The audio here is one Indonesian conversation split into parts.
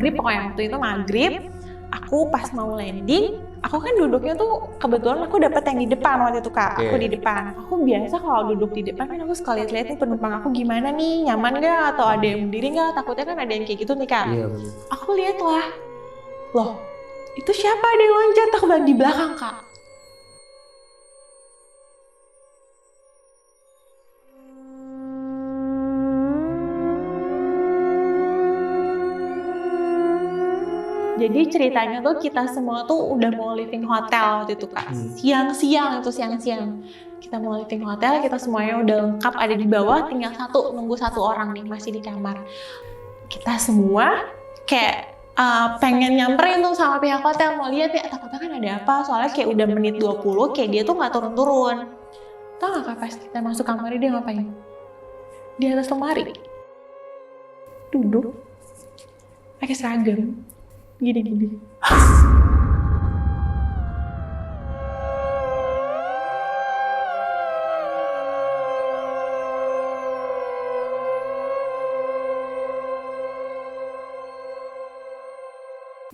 maghrib, pokoknya waktu itu maghrib. Aku pas mau landing, aku kan duduknya tuh kebetulan aku dapet yang di depan waktu itu Kak. Aku di depan. Aku biasa kalau duduk di depan kan aku suka lihat-lihat nih penumpang aku gimana nih, nyaman gak atau ada yang berdiri gak, takutnya kan ada yang kayak gitu nih Kak. Iya benar. Aku lihat lah, loh itu siapa ada yang loncat, aku bilang di belakang Kak. Jadi ceritanya tuh kita semua tuh udah mau living hotel waktu itu Kak. Siang-siang. Kita mau living hotel, kita semuanya udah lengkap ada di bawah, tinggal nunggu satu orang nih masih di kamar. Kita semua kayak pengen nyamperin tuh sama pihak hotel, mau lihat ya takutnya kan ada apa, soalnya kayak udah menit 20 kayak dia tuh nggak turun-turun. Tau gak Kak pas kita masuk kamarnya dia ngapain? Di atas lemari. Duduk. Pakai seragam. Gini.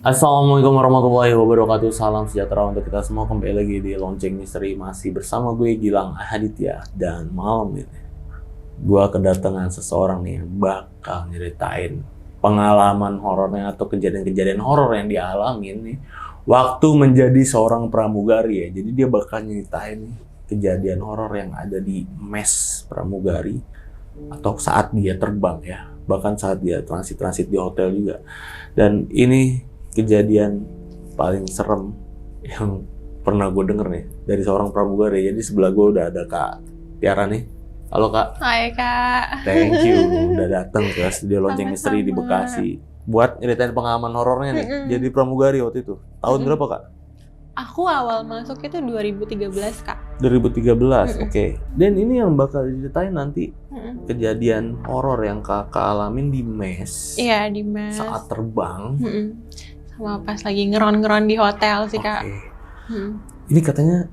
Assalamualaikum warahmatullahi wabarakatuh. Salam sejahtera untuk kita semua. Kembali lagi di Lonceng Misteri. Masih bersama gue Gilang Ahaditya. Dan malam ini gue kedatangan seseorang nih yang bakal nyeritain pengalaman horornya atau kejadian-kejadian horor yang dialamin nih waktu menjadi seorang pramugari ya. Jadi dia bakal nyeritain nih kejadian horor yang ada di mes pramugari atau saat dia terbang ya, bahkan saat dia transit di hotel juga. Dan ini kejadian paling serem yang pernah gue denger nih dari seorang pramugari. Jadi sebelah gue udah ada Kak Tiara nih. Halo Kak. Hai Kak. Thank you udah datang ke studio Lonceng Misteri di Bekasi buat nyeritain pengalaman horornya nih. Jadi pramugari waktu itu. Tahun berapa Kak? Aku awal masuk itu 2013 Kak. 2013, oke. Dan ini yang bakal diceritain nanti kejadian horor yang Kakak alamin di mes. Iya di mes. Saat terbang. Sama pas lagi ngeron-ngeron di hotel sih Kak. Ini katanya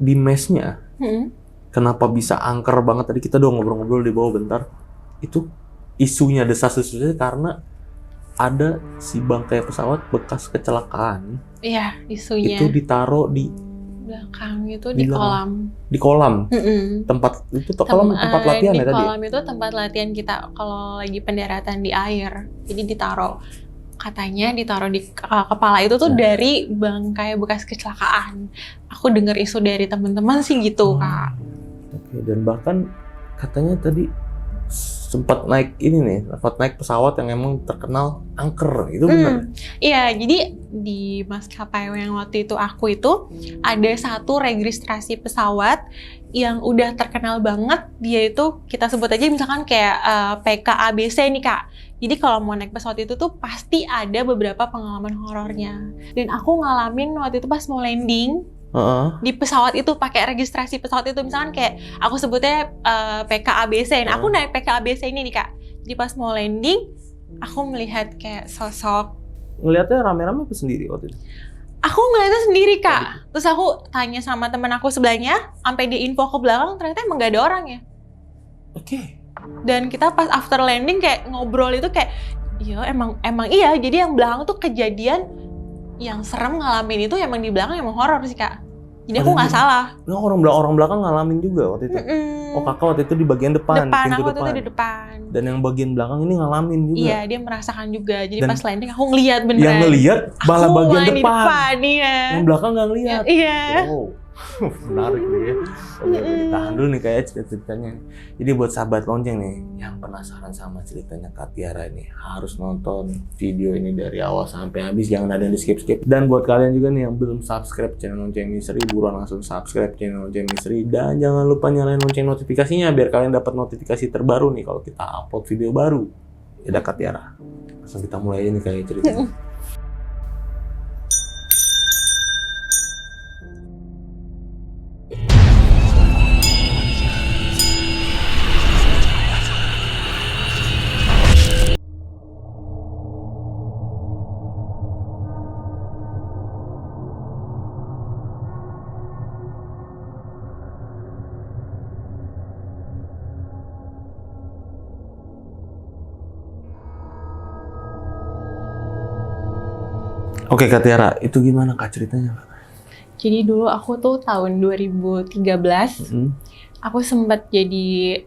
di mesnya. Kenapa bisa angker banget? Tadi kita udah ngobrol-ngobrol di bawah bentar. Itu isunya, desas-desusnya karena ada si bangkai pesawat bekas kecelakaan. Iya, isunya. Itu ditaruh di belakang itu di kolam. Di kolam. Tempat itu kolam tempat latihan ya tadi. Di kolam itu tempat latihan kita kalau lagi pendaratan di air. Jadi katanya ditaruh di kepala itu tuh dari bangkai bekas kecelakaan. Aku dengar isu dari teman-teman sih gitu, Kak. Oke, dan bahkan katanya tadi sempat naik pesawat yang emang terkenal angker, itu benar? Iya, jadi di maskapai yang waktu itu aku itu ada satu registrasi pesawat yang udah terkenal banget. Dia itu kita sebut aja misalkan kayak PKABC nih Kak. Jadi kalau mau naik pesawat itu tuh pasti ada beberapa pengalaman horornya. Dan aku ngalamin waktu itu pas mau landing. Di pesawat itu pakai registrasi pesawat itu misalkan kayak aku sebutnya PKABC. Nah, aku naik PKABC ini nih Kak. Jadi pas mau landing, aku melihat kayak sosok. Ngelihatnya rame-rame apa sendiri waktu itu? Aku ngeliatnya sendiri Kak. Terus aku tanya sama temen aku sebelahnya, sampai dia info ke belakang ternyata emang gak ada orang ya. Oke. Dan kita pas after landing kayak ngobrol itu kayak, iya emang iya. Jadi yang belakang tuh kejadian yang serem ngalamin itu emang di belakang emang horor sih Kak. Jadi aku nggak salah. Nah, orang belakang ngalamin juga waktu itu. Oh kakak waktu itu di bagian depan. Aku waktu itu di depan. Dan yang bagian belakang ini ngalamin juga. Iya dia merasakan juga. Jadi pas landing aku ngeliat beneran. Yang ngeliat malah bagian depan. Iya. Yang belakang nggak ngeliat. Iya. Oh. Menarik nih ya. Oke, tahan dulu nih kayak ceritanya. Jadi buat sahabat lonceng nih yang penasaran sama ceritanya Kak Tiara ini harus nonton video ini dari awal sampai habis, jangan ada yang di skip. Dan buat kalian juga nih yang belum subscribe channel Lonceng Misteri, buruan langsung subscribe channel Lonceng Misteri dan jangan lupa nyalain lonceng notifikasinya biar kalian dapat notifikasi terbaru nih kalau kita upload video baru. Ya Kak Tiara. Langsung kita mulai ini kayak ceritanya. Oke Kak Tiara, itu gimana Kak ceritanya Kak? Jadi dulu aku tuh tahun 2013, aku sempat jadi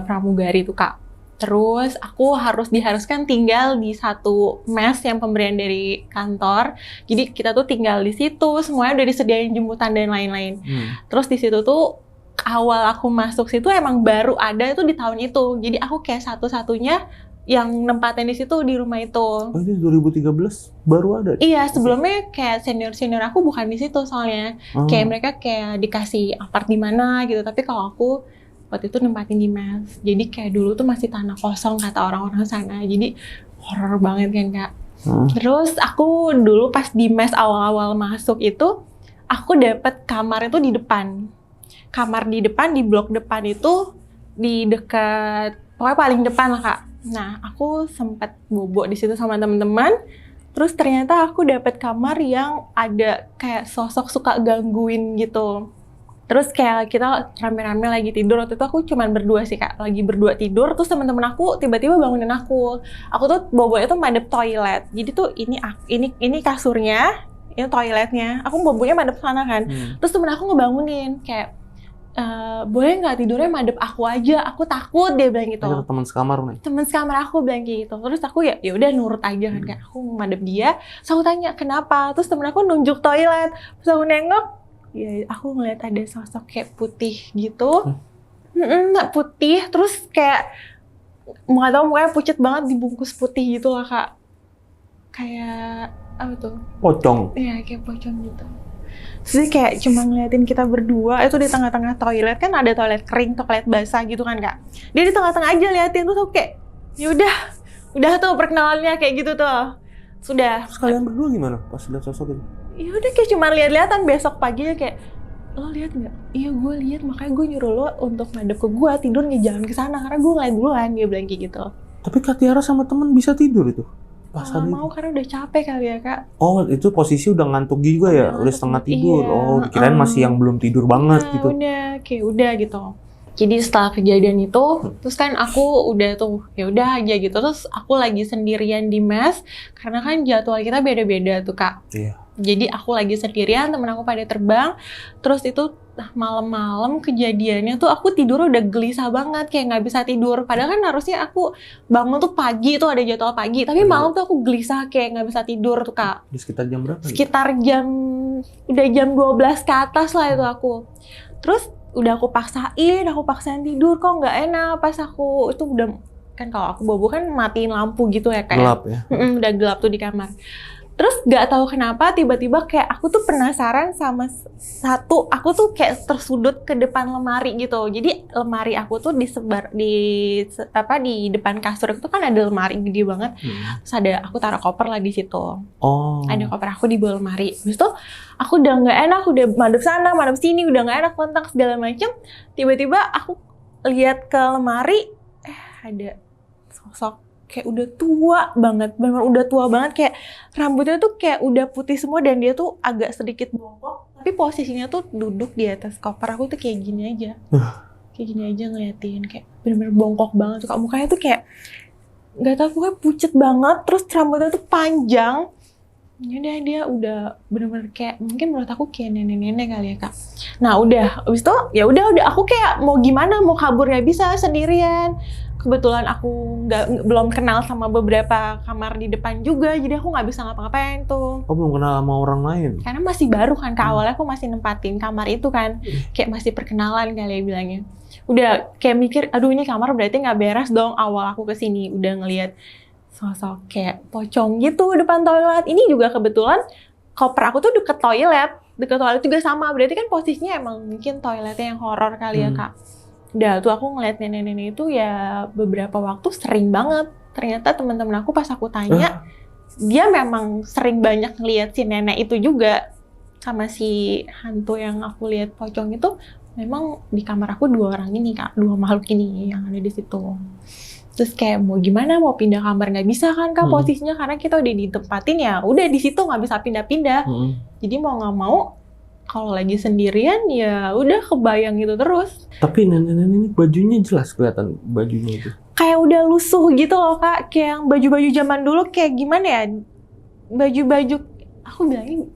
pramugari tuh Kak. Terus aku diharuskan tinggal di satu mes yang pemberian dari kantor. Jadi kita tuh tinggal di situ, semuanya udah disediain jemputan dan lain-lain. Terus di situ tuh awal aku masuk situ emang baru ada itu di tahun itu. Jadi aku kayak satu-satunya yang nempatin di situ di rumah itu. Oh ini 2013 baru ada? Iya, sebelumnya kayak senior-senior aku bukan di situ soalnya. Kayak mereka kayak dikasih apart di mana gitu. Tapi kalau aku waktu itu nempatin di mes. Jadi kayak dulu tuh masih tanah kosong kata orang-orang sana. Jadi horor banget kan Kak. Terus aku dulu pas di mes awal-awal masuk itu, aku dapet kamar itu di depan. Kamar di depan, di blok depan itu, di dekat, pokoknya paling depan lah Kak. Nah, aku sempat bobo di situ sama teman-teman. Terus ternyata aku dapet kamar yang ada kayak sosok suka gangguin gitu. Terus kayak kita rame-rame lagi tidur, waktu itu aku cuman berdua sih Kak, lagi berdua tidur, terus teman-teman aku tiba-tiba bangunin aku. Aku tuh bobonya tuh madep toilet. Jadi tuh ini kasurnya, ini toiletnya. Aku bobonya madep sana kan. Terus temen aku ngebangunin kayak boleh nggak tidurnya madep aku aja, aku takut, dia bilang gitu. Itu teman sekamar nih. Teman sekamar aku bilang kayak gitu. Terus aku ya udah nurut aja kan, kayak aku madep dia. Terus aku tanya kenapa, terus temen aku nunjuk toilet. Terus aku nengok, ya aku ngeliat ada sosok kayak putih gitu. Putih, terus kayak nggak tahu mukanya pucet banget, dibungkus putih gitu lah Kak. Kayak apa tuh? Pocong. Iya, kayak pocong gitu. Terus dia kayak cuma ngeliatin kita berdua, itu di tengah-tengah toilet, kan ada toilet kering, toilet basah gitu kan Kak. Dia di tengah-tengah aja liatin, terus aku kayak, ya udah tuh perkenalannya kayak gitu tuh. Sudah. Terus kalian berdua gimana pas lihat sosok itu? Ya udah kayak cuma lihat-lihatan, besok paginya kayak, lo lihat nggak? Iya gue lihat, makanya gue nyuruh lo untuk madep ke gue, tidurnya jangan ke sana karena gue ngeliat duluan, dia bilang kayak gitu. Tapi Kak Tiara sama temen bisa tidur itu? Pas Nggak mau karena udah capek kali ya Kak. Oh itu posisi udah ngantuk juga ya? Udah setengah tidur? Iya. Oh kirain masih yang belum tidur banget gitu? Udah gitu. Jadi setelah kejadian itu, terus kan aku udah tuh, ya udah aja gitu. Terus aku lagi sendirian di mes, karena kan jadwal kita beda-beda tuh Kak. Iya. Jadi aku lagi sendirian, temen aku pada terbang. Terus itu malam-malam kejadiannya tuh aku tidur udah gelisah banget, kayak nggak bisa tidur. Padahal kan harusnya aku bangun tuh pagi, tuh ada jadwal pagi. Tapi malam tuh aku gelisah, kayak nggak bisa tidur tuh Kak. Di sekitar jam berapa? Sekitar udah jam 12 ke atas lah itu aku. Terus udah aku paksain tidur, kok nggak enak. Pas aku itu udah, kan kalau aku bobo kan matiin lampu gitu ya kayak. Gelap ya? Udah gelap tuh di kamar. Terus nggak tahu kenapa tiba-tiba kayak aku tuh penasaran sama aku tuh kayak tersudut ke depan lemari gitu. Jadi lemari aku tuh disebar di depan kasur itu kan ada lemari gede banget. Terus aku taruh koper lah di situ. Oh. Ada koper aku di bawah lemari. Terus tuh aku udah nggak enak, udah madep sana, madep sini, udah nggak enak, kontak segala macem. Tiba-tiba aku lihat ke lemari, ada sosok kayak udah tua banget, benar-benar udah tua banget, kayak rambutnya tuh kayak udah putih semua dan dia tuh agak sedikit bongkok, tapi posisinya tuh duduk di atas koper aku tuh kayak gini aja, kayak gini aja ngeliatin, kayak benar-benar bongkok banget tuh, mukanya tuh kayak nggak tahu, pokoknya pucet banget, terus rambutnya tuh panjang. Dia udah benar-benar kayak, mungkin menurut aku kayak nenek-nenek kali ya Kak. Nah udah, abis itu ya udah aku kayak mau gimana, mau kabur nggak bisa sendirian. Kebetulan aku belum kenal sama beberapa kamar di depan juga, jadi aku nggak bisa ngapa-ngapain tuh. Oh belum kenal sama orang lain? Karena masih baru kan, ke awalnya aku masih nempatin kamar itu kan, kayak masih perkenalan kali ya bilangnya. Udah kayak mikir, aduh ini kamar berarti nggak beres dong awal aku kesini, udah ngelihat sosok kayak pocong gitu depan toilet. Ini juga kebetulan koper aku tuh deket toilet juga sama, berarti kan posisinya emang mungkin toiletnya yang horor kali ya Kak. Udah tuh aku ngeliat nenek-nenek itu ya beberapa waktu sering banget. Ternyata teman-teman aku pas aku tanya, dia memang sering banyak ngeliat si nenek itu juga. Sama si hantu yang aku lihat pocong itu, memang di kamar aku 2 orang ini Kak, 2 makhluk ini yang ada di situ. Terus kayak mau gimana, mau pindah kamar nggak bisa kan Kak posisinya, karena kita udah ditempatin ya udah di situ nggak bisa pindah-pindah. Jadi mau nggak mau, kalau lagi sendirian ya udah kebayang gitu terus. Tapi nenek-nenek ini bajunya jelas kelihatan bajunya itu. Kayak udah lusuh gitu loh Kak, kayak yang baju-baju zaman dulu kayak gimana ya? Baju-baju aku bilangnya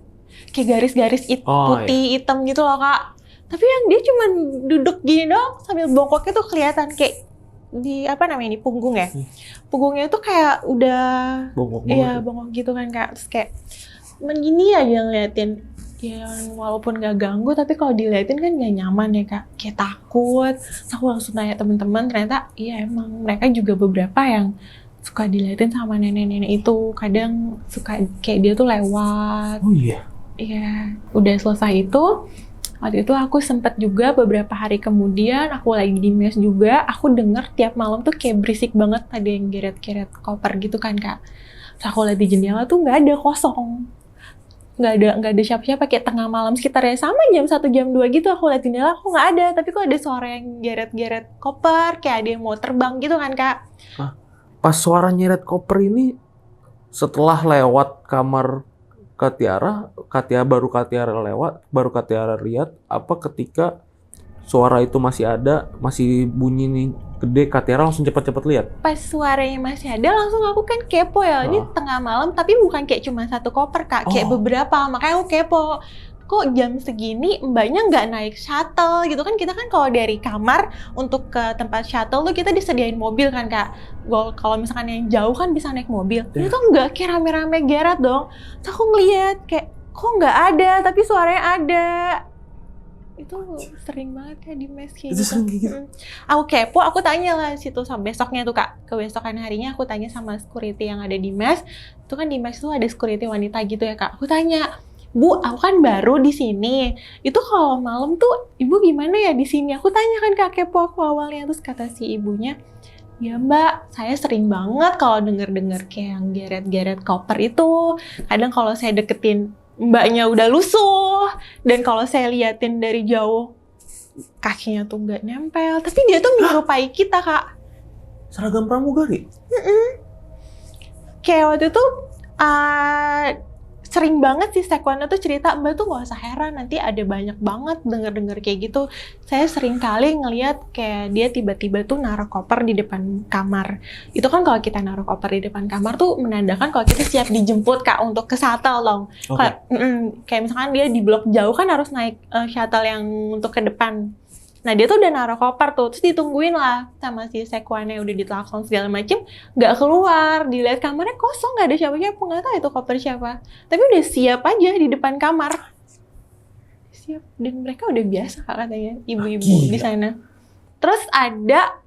kayak garis-garis Oh, putih hitam gitu loh Kak. Tapi yang dia cuma duduk gini doang sambil bongkoknya tuh kelihatan kayak di apa namanya ini punggung ya. Punggungnya tuh kayak udah Bongkok iya banget. bongkok gitu kan Kak. Terus kayak gini aja ngeliatin. Ya walaupun gak ganggu tapi kalau diliatin kan gak nyaman ya Kak. Kayak takut. Terus aku langsung tanya teman-teman, ternyata iya emang mereka juga beberapa yang suka diliatin sama nenek-nenek itu. Kadang suka kayak dia tuh lewat. Oh iya. Iya, udah selesai itu. Waktu itu aku sempet juga beberapa hari kemudian, aku lagi di mes juga, aku denger tiap malam tuh kayak berisik banget, ada yang geret-geret koper gitu kan Kak. Terus aku lihat di jendela tuh nggak ada, kosong. Nggak ada siapa-siapa, kayak tengah malam sekitarnya sama jam 1 jam 2 gitu, aku lihat jendela aku nggak ada, tapi kok ada suara yang geret-geret koper, kayak ada yang mau terbang gitu kan Kak. Pas suara nyeret koper ini setelah lewat kamar Katiara baru Katiara lewat, baru Katiara lihat apa ketika suara itu masih ada, masih bunyi nih gede, Katiara langsung cepat-cepat lihat. Pas suaranya masih ada, langsung aku kan kepo ya, ini tengah malam, tapi bukan kayak cuma satu koper Kak, kayak beberapa, makanya aku kepo. Kok jam segini mbaknya nggak naik shuttle gitu kan, kita kan kalau dari kamar untuk ke tempat shuttle tuh kita disediain mobil kan Kak. Kalau misalkan yang jauh kan bisa naik mobil. Ini tuh nggak, kayak rame-rame geret dong. Terus aku ngeliat kayak kok nggak ada tapi suaranya ada. Itu sering banget Kak di mes kayak Itu gitu. sering kayak gitu. Aku kepo, aku tanya lah situ sampai besoknya tuh Kak. Kebesokan harinya aku tanya sama security yang ada di mes. Itu kan di mes tuh ada security wanita gitu ya Kak. Aku tanya, Bu, aku kan baru di sini. Itu kalau malam tuh Ibu gimana ya di sini? Aku tanya kan Kak, kepo aku awalnya. Terus kata si ibunya, ya Mbak, saya sering banget kalau denger-denger kayak yang geret-geret koper itu. Kadang kalau saya deketin mbaknya udah lusuh. Dan kalau saya liatin dari jauh, kakinya tuh nggak nempel. Tapi dia tuh menyerupai kita Kak. Seragam pramugari. Kayak waktu itu sering banget sih Sekwana tuh cerita, Mbak tuh gak usah heran, nanti ada banyak banget denger-denger kayak gitu. Saya sering kali ngeliat kayak dia tiba-tiba tuh naruh koper di depan kamar. Itu kan kalau kita naruh koper di depan kamar tuh menandakan kalau kita siap dijemput Kak untuk ke shuttle loh. Kayak misalkan dia di blok jauh kan harus naik shuttle yang untuk ke depan. Nah dia tuh udah naruh koper tuh, terus ditungguin lah sama si Sekwana udah ditelepon segala macem, nggak keluar, dilihat kamarnya kosong, nggak ada siapa-siapa, nggak tahu itu koper siapa. Tapi udah siap aja di depan kamar, siap, dan mereka udah biasa katanya ibu-ibu di sana. Terus ada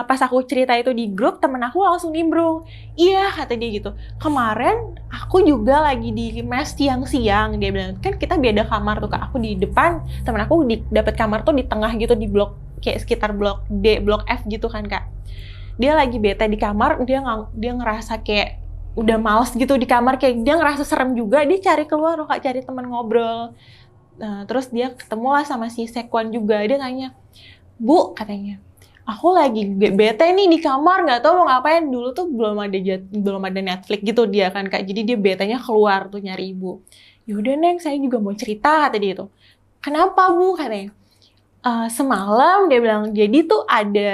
pas aku cerita itu di grup, temen aku langsung nimbrung, iya kata dia gitu, kemarin aku juga lagi di mes siang-siang, dia bilang, kan kita beda kamar tuh Kak, aku di depan, temen aku dapet kamar tuh di tengah gitu, di blok kayak sekitar blok D, blok F gitu kan Kak. Dia lagi bete di kamar, dia ngerasa kayak udah males gitu di kamar, kayak dia ngerasa serem juga, dia cari keluar loh Kak, cari teman ngobrol. Nah, terus dia ketemu lah sama si Sekwan juga, dia tanya, Bu katanya, aku lagi bete nih di kamar, nggak tahu mau ngapain. Dulu tuh belum ada Netflix gitu dia kan Kak, jadi dia betenya keluar tuh nyari ibu. Yaudah Neng, saya juga mau cerita kata dia tuh. Kenapa Bu katanya? Semalam dia bilang, jadi tuh ada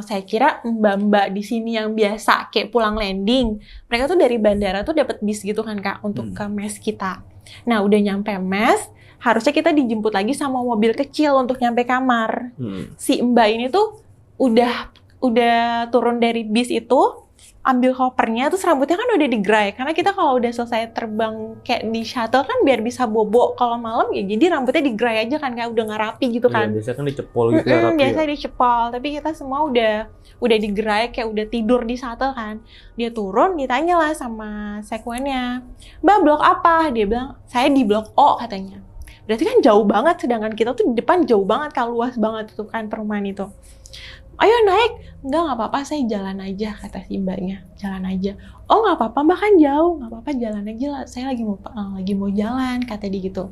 saya kira mbak-mbak di sini yang biasa kayak pulang landing. Mereka tuh dari bandara tuh dapat bis gitu kan Kak untuk ke mes kita. Nah udah nyampe mes, harusnya kita dijemput lagi sama mobil kecil untuk nyampe kamar. Si mbak ini tuh udah turun dari bis itu, ambil kopernya, terus rambutnya kan udah digerai. Karena kita kalau udah selesai terbang kayak di shuttle kan biar bisa bobo kalau malam ya, jadi rambutnya digerai aja kan, kayak udah nggak rapi gitu kan. Iya, biasanya kan dicepol gitu ya, rapi Biasanya ya. dicepol, tapi kita semua udah digerai kayak udah tidur di shuttle kan. Dia turun, ditanya lah sama sekwennya, Mbak blok apa? Dia bilang, saya di blok O katanya. Berarti kan jauh banget, sedangkan kita tuh di depan jauh banget, kan luas banget itu kan perumahan itu. Ayo naik. Nggak apa-apa, saya jalan aja, kata si mbaknya. Jalan aja. Oh nggak apa-apa mbak, kan jauh. Nggak apa-apa, jalan aja lah. Saya lagi mau jalan, kata dia gitu.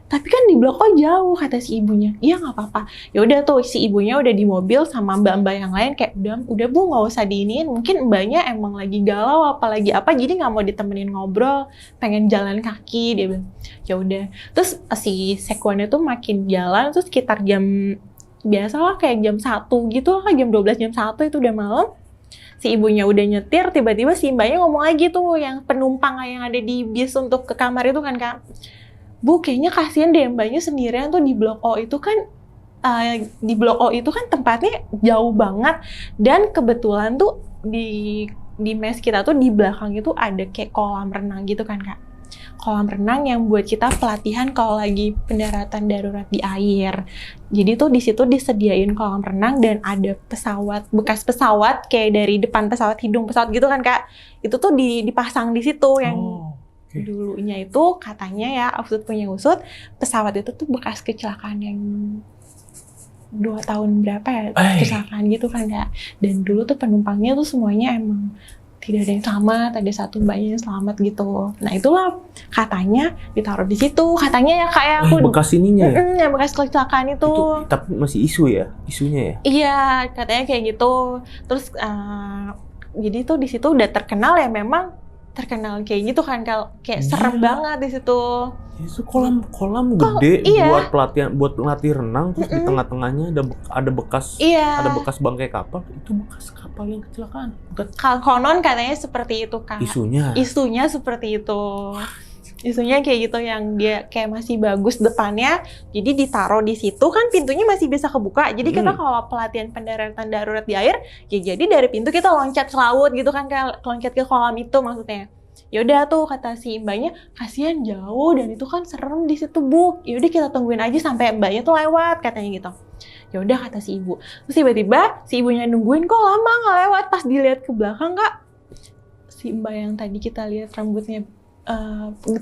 Tapi kan di blok kok jauh, kata si ibunya. Iya nggak apa-apa. Ya udah tuh si ibunya udah di mobil sama mbak-mbak yang lain, kayak udah Bu nggak usah diiniin. Mungkin mbaknya emang lagi galau apalagi apa, jadi nggak mau ditemenin ngobrol, pengen jalan kaki. Dia bilang ya udah. Terus si Sekwannya tuh makin jalan, terus sekitar jam biasalah kayak jam 1 gitu lah, jam 12 jam 1 itu udah malam. si ibunya udah nyetir, tiba-tiba si mbaknya ngomong lagi tuh yang penumpang yang ada di bis untuk ke kamar itu kan Kak. Bu, kayaknya kasihan deh mbaknya sendirian tuh di blok O itu kan di blok O itu kan tempatnya jauh banget, dan kebetulan tuh di mes kita tuh di belakang itu ada kayak kolam renang gitu kan Kak. Kolam renang yang buat kita pelatihan kalau lagi pendaratan darurat di air. Jadi tuh di situ disediain kolam renang dan ada pesawat, bekas pesawat kayak dari depan pesawat, hidung pesawat gitu kan Kak. Itu tuh dipasang di situ yang dulunya itu katanya ya, Usut punya Usut, pesawat itu tuh bekas kecelakaan yang 2 tahun berapa ya, kecelakaan gitu kan Kak. Dan dulu tuh penumpangnya tuh semuanya emang tidak ada yang selamat, ada satu mbaknya yang selamat gitu. Nah itulah katanya ditaruh di situ, katanya ya Kak ya. Bekas ininya ya? Yang bekas kecelakaan itu. Tapi masih isu ya, isunya ya? Iya, katanya kayak gitu. Terus jadi tuh di situ udah terkenal ya, memang terkenal kayak gitu kan, kayak serem banget di situ. Itu kolam gede buat pelatihan, buat melatih renang, terus di tengah-tengahnya ada bekas bangkai kapal. Itu bekas kapal yang kecelakaan. Konon katanya seperti itu Kak. Isunya seperti itu. Isunya kayak gitu, yang dia kayak masih bagus depannya, jadi ditaruh di situ kan, pintunya masih bisa kebuka. Jadi kita kalau pelatihan pendaratan darurat di air, ya jadi dari pintu kita loncat ke laut gitu kan, kayak loncat ke kolam itu maksudnya. Yaudah tuh kata si mbaknya, kasihan jauh dan itu kan serem di situ Bu. Yaudah kita tungguin aja sampai mbaknya tuh lewat katanya gitu. Yaudah kata si ibu. Terus tiba-tiba si ibunya nungguin, kok lama nggak lewat. Pas dilihat ke belakang Kak, si mbak yang tadi kita lihat rambutnya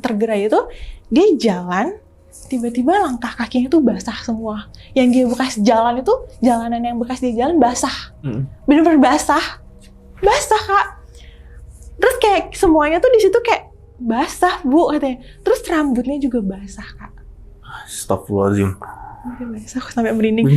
tergerai itu, dia jalan, tiba-tiba langkah kakinya tuh basah semua. Yang dia bekas jalan itu, jalanan yang bekas dia jalan basah. Bener-bener basah Kak. Terus kayak semuanya tuh di situ kayak basah Bu katanya. Terus rambutnya juga basah Kak. Astagfirullahaladzim. Basah, aku sampai merinding.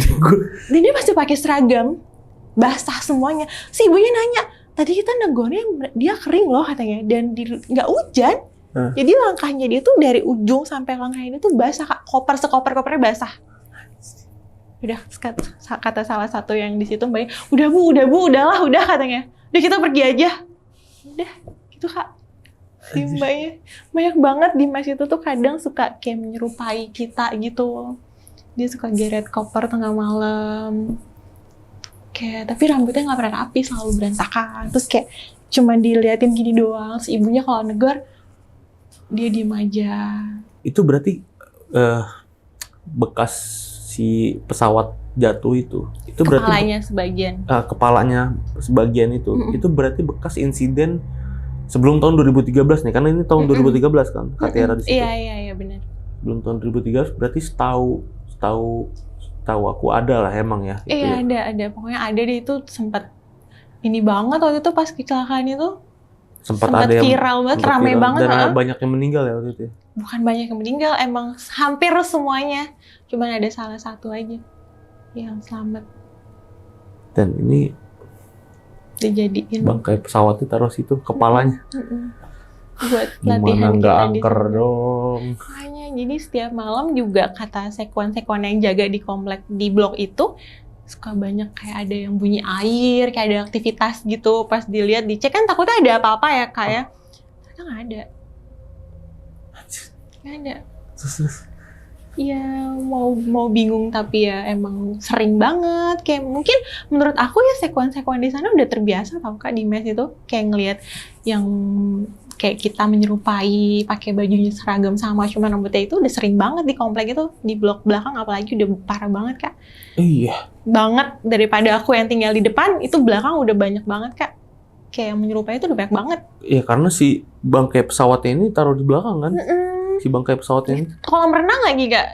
Dan dia masih pakai seragam, basah semuanya. Si ibunya nanya, tadi kita negornya dia kering loh katanya, dan nggak hujan. Jadi langkahnya dia tuh dari ujung sampai langkah ini tuh basah Kak. Sekoper-kopernya basah. Udah kata salah satu yang di situ mbaknya, udah Bu, udah katanya. Udah kita pergi aja. Udah, gitu Kak. Si mbaknya banyak banget di mes itu tuh kadang suka kayak menyerupai kita gitu. Dia suka geret koper tengah malam. Kayak, tapi rambutnya nggak pernah rapi, selalu berantakan. Terus kayak cuma diliatin gini doang. Si ibunya kalau negor, dia diem aja. Itu berarti bekas si pesawat jatuh itu berarti kepalanya sebagian. Kepalanya sebagian itu berarti bekas insiden sebelum tahun 2013 nih, karena ini tahun 2013 kan Katiara di situ. Iya benar. Sebelum tahun 2013 berarti setahu aku ada lah emang ya. Iya ya. ada pokoknya ada deh, itu sempat ini banget waktu itu pas kecelakaan itu. Sempat ada yang viral banget, rame banget. Dan banyak yang meninggal ya waktu itu. Bukan banyak yang meninggal, emang hampir semuanya. Cuman ada salah satu aja yang selamat. Dan ini dijadiin bangkai pesawat itu taruh situ, kepalanya. Buat gimana latihan nggak angker dong. Makanya jadi setiap malam juga kata sekwan-sekwan yang jaga di komplek di blok itu, suka banyak kayak ada yang bunyi air, kayak ada aktivitas gitu. Pas dilihat, dicek kan takutnya ada apa-apa ya Kak ya. Ternyata nggak ada. Nggak ada. Iya, mau bingung, tapi ya emang sering banget. Kayak mungkin menurut aku ya sekwan-sekwan di sana udah terbiasa tau Kak di mes itu. Kayak ngelihat yang kayak kita menyerupai, pakai bajunya seragam sama, cuma rambutnya itu udah sering banget di komplek itu. Di blok belakang apalagi udah parah banget Kak. Iya. Banget, daripada aku yang tinggal di depan, itu belakang udah banyak banget Kak. Kayak yang menyerupai itu udah banyak banget. Iya, karena si bangkai pesawatnya ini taruh di belakang kan. Si bangkai pesawatnya ini. Kolam renang lagi Kak.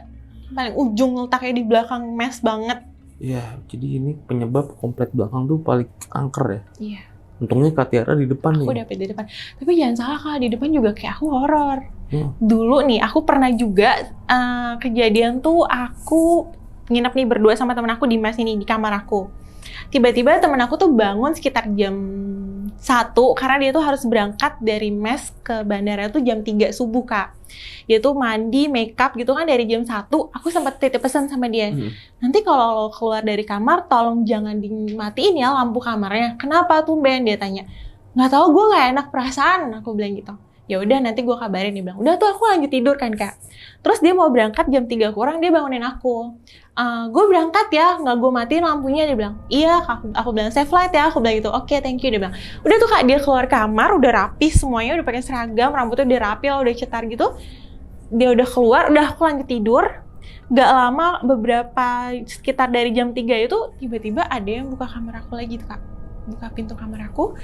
Paling ujung letaknya di belakang mes banget. Iya, jadi ini penyebab komplek belakang tuh paling angker ya. Iya. Untungnya Katiara di depan nih. Aku dapet di depan. Tapi jangan salah Kak, di depan juga kayak aku horor. Dulu nih, aku pernah juga kejadian tuh aku nginep nih berdua sama temen aku di mes ini, di kamar aku. Tiba-tiba temen aku tuh bangun sekitar jam 1 karena dia tuh harus berangkat dari mes ke bandara tuh jam 3 subuh Kak. Dia tuh mandi, make up gitu kan dari jam 1. Aku sempat titip pesan sama dia. Nanti kalau lo keluar dari kamar tolong jangan dimatiin ya lampu kamarnya. Kenapa tuh Ben? Dia tanya. Nggak tahu, gue nggak enak perasaan, aku bilang gitu. Ya udah nanti gue kabarin, dia bilang. Udah tuh aku lanjut tidur kan Kak. Terus dia mau berangkat jam 3 kurang, dia bangunin aku. Gue berangkat ya, nggak gue matiin lampunya, dia bilang. Iya, aku bilang safe flight ya, aku bilang gitu. Oke, thank you, dia bilang. Udah tuh Kak, dia keluar kamar, udah rapi semuanya, udah pakai seragam, rambutnya udah rapi, udah cetar gitu. Dia udah keluar, udah aku lanjut tidur. Gak lama, beberapa sekitar dari jam 3 itu tiba-tiba ada yang buka kamar aku lagi tuh Kak. Buka pintu kamar aku.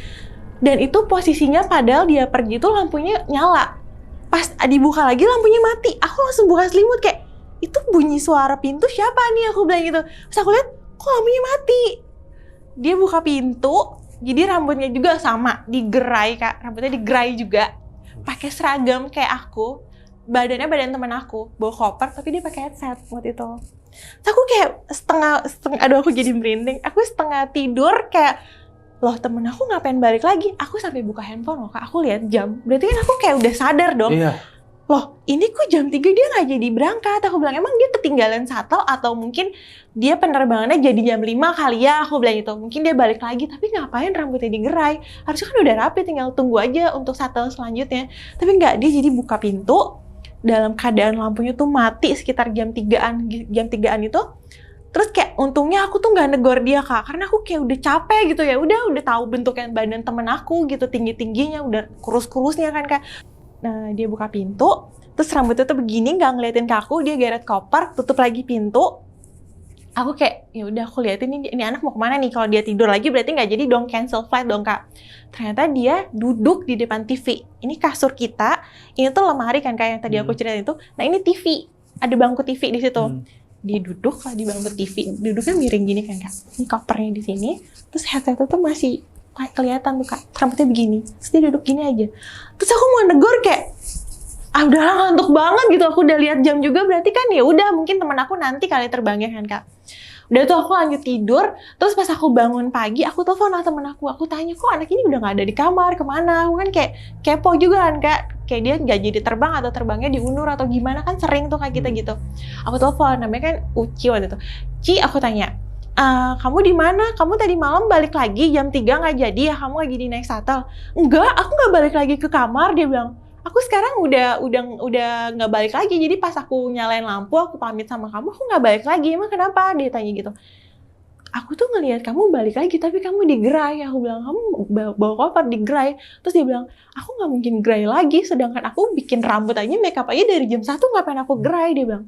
Dan itu posisinya padahal dia pergi tuh lampunya nyala. Pas dibuka lagi lampunya mati. Aku langsung buka selimut kayak, itu bunyi suara pintu siapa nih? Aku bilang gitu. Terus aku lihat, kok lampunya mati? Dia buka pintu, jadi rambutnya juga sama, digerai Kak. Rambutnya digerai juga. Pakai seragam kayak aku. Badannya badan teman aku. Bawa koper, tapi dia pakai headset waktu itu. Terus aku kayak setengah, aduh aku jadi merinding. Aku setengah tidur kayak, loh temen aku ngapain balik lagi? Aku sampai buka handphone loh Kak, aku lihat jam. Berarti kan aku kayak udah sadar dong. Iya. Loh ini kok jam 3 dia nggak jadi berangkat? Aku bilang emang dia ketinggalan shuttle atau mungkin dia penerbangannya jadi jam 5 kali ya? Aku bilang gitu. Mungkin dia balik lagi, tapi ngapain rambutnya digerai? Harusnya kan udah rapi, tinggal tunggu aja untuk shuttle selanjutnya. Tapi nggak, dia jadi buka pintu dalam keadaan lampunya tuh mati sekitar jam 3-an itu. Terus kayak untungnya aku tuh nggak negor dia Kak, karena aku kayak udah capek gitu ya, udah tahu bentuknya badan temen aku gitu, tingginya, udah kurusnya kan Kak. Nah dia buka pintu, terus rambutnya tuh begini, nggak ngeliatin ke aku, dia geret koper, tutup lagi pintu. Aku kayak ya udah aku liatin ini anak mau kemana nih? Kalau dia tidur lagi berarti nggak jadi dong, cancel flight dong Kak. Ternyata dia duduk di depan TV. Ini kasur kita, ini tuh lemari kan Kak yang tadi aku ceritain itu. Nah ini TV, ada bangku TV di situ. Dia duduk lah di bangku TV, duduknya miring gini kan Kak. Ini kopernya di sini, terus headset tuh masih kelihatan tuh Kak, rambutnya begini. Terus dia duduk gini aja. Terus aku mau negor kayak, udahlah ngantuk banget gitu. Aku udah lihat jam juga, berarti kan ya udah mungkin teman aku nanti kali terbangnya kan Kak. Udah tuh aku lanjut tidur, terus pas aku bangun pagi, aku telepon lah temen aku tanya, kok anak ini udah gak ada di kamar, kemana? Aku kan kayak kepo juga kan Kak, kayak dia gak jadi terbang atau terbangnya diundur atau gimana, kan sering tuh kayak kita gitu. Aku telepon, namanya kan Uci waktu itu. Ci, aku tanya, kamu di mana? Kamu tadi malam balik lagi jam 3 gak jadi ya? Kamu gak jadi naik shuttle? Enggak, aku gak balik lagi ke kamar, dia bilang. Aku sekarang udah nggak balik lagi. Jadi pas aku nyalain lampu, aku pamit sama kamu, aku nggak balik lagi. Emang kenapa? Dia tanya gitu. Aku tuh ngelihat kamu balik lagi, tapi kamu digerai. Aku bilang kamu bawa koper digerai. Terus dia bilang, aku nggak mungkin gerai lagi. Sedangkan aku bikin rambut aja, make up aja dari jam 1, ngapain aku gerai? Dia bilang.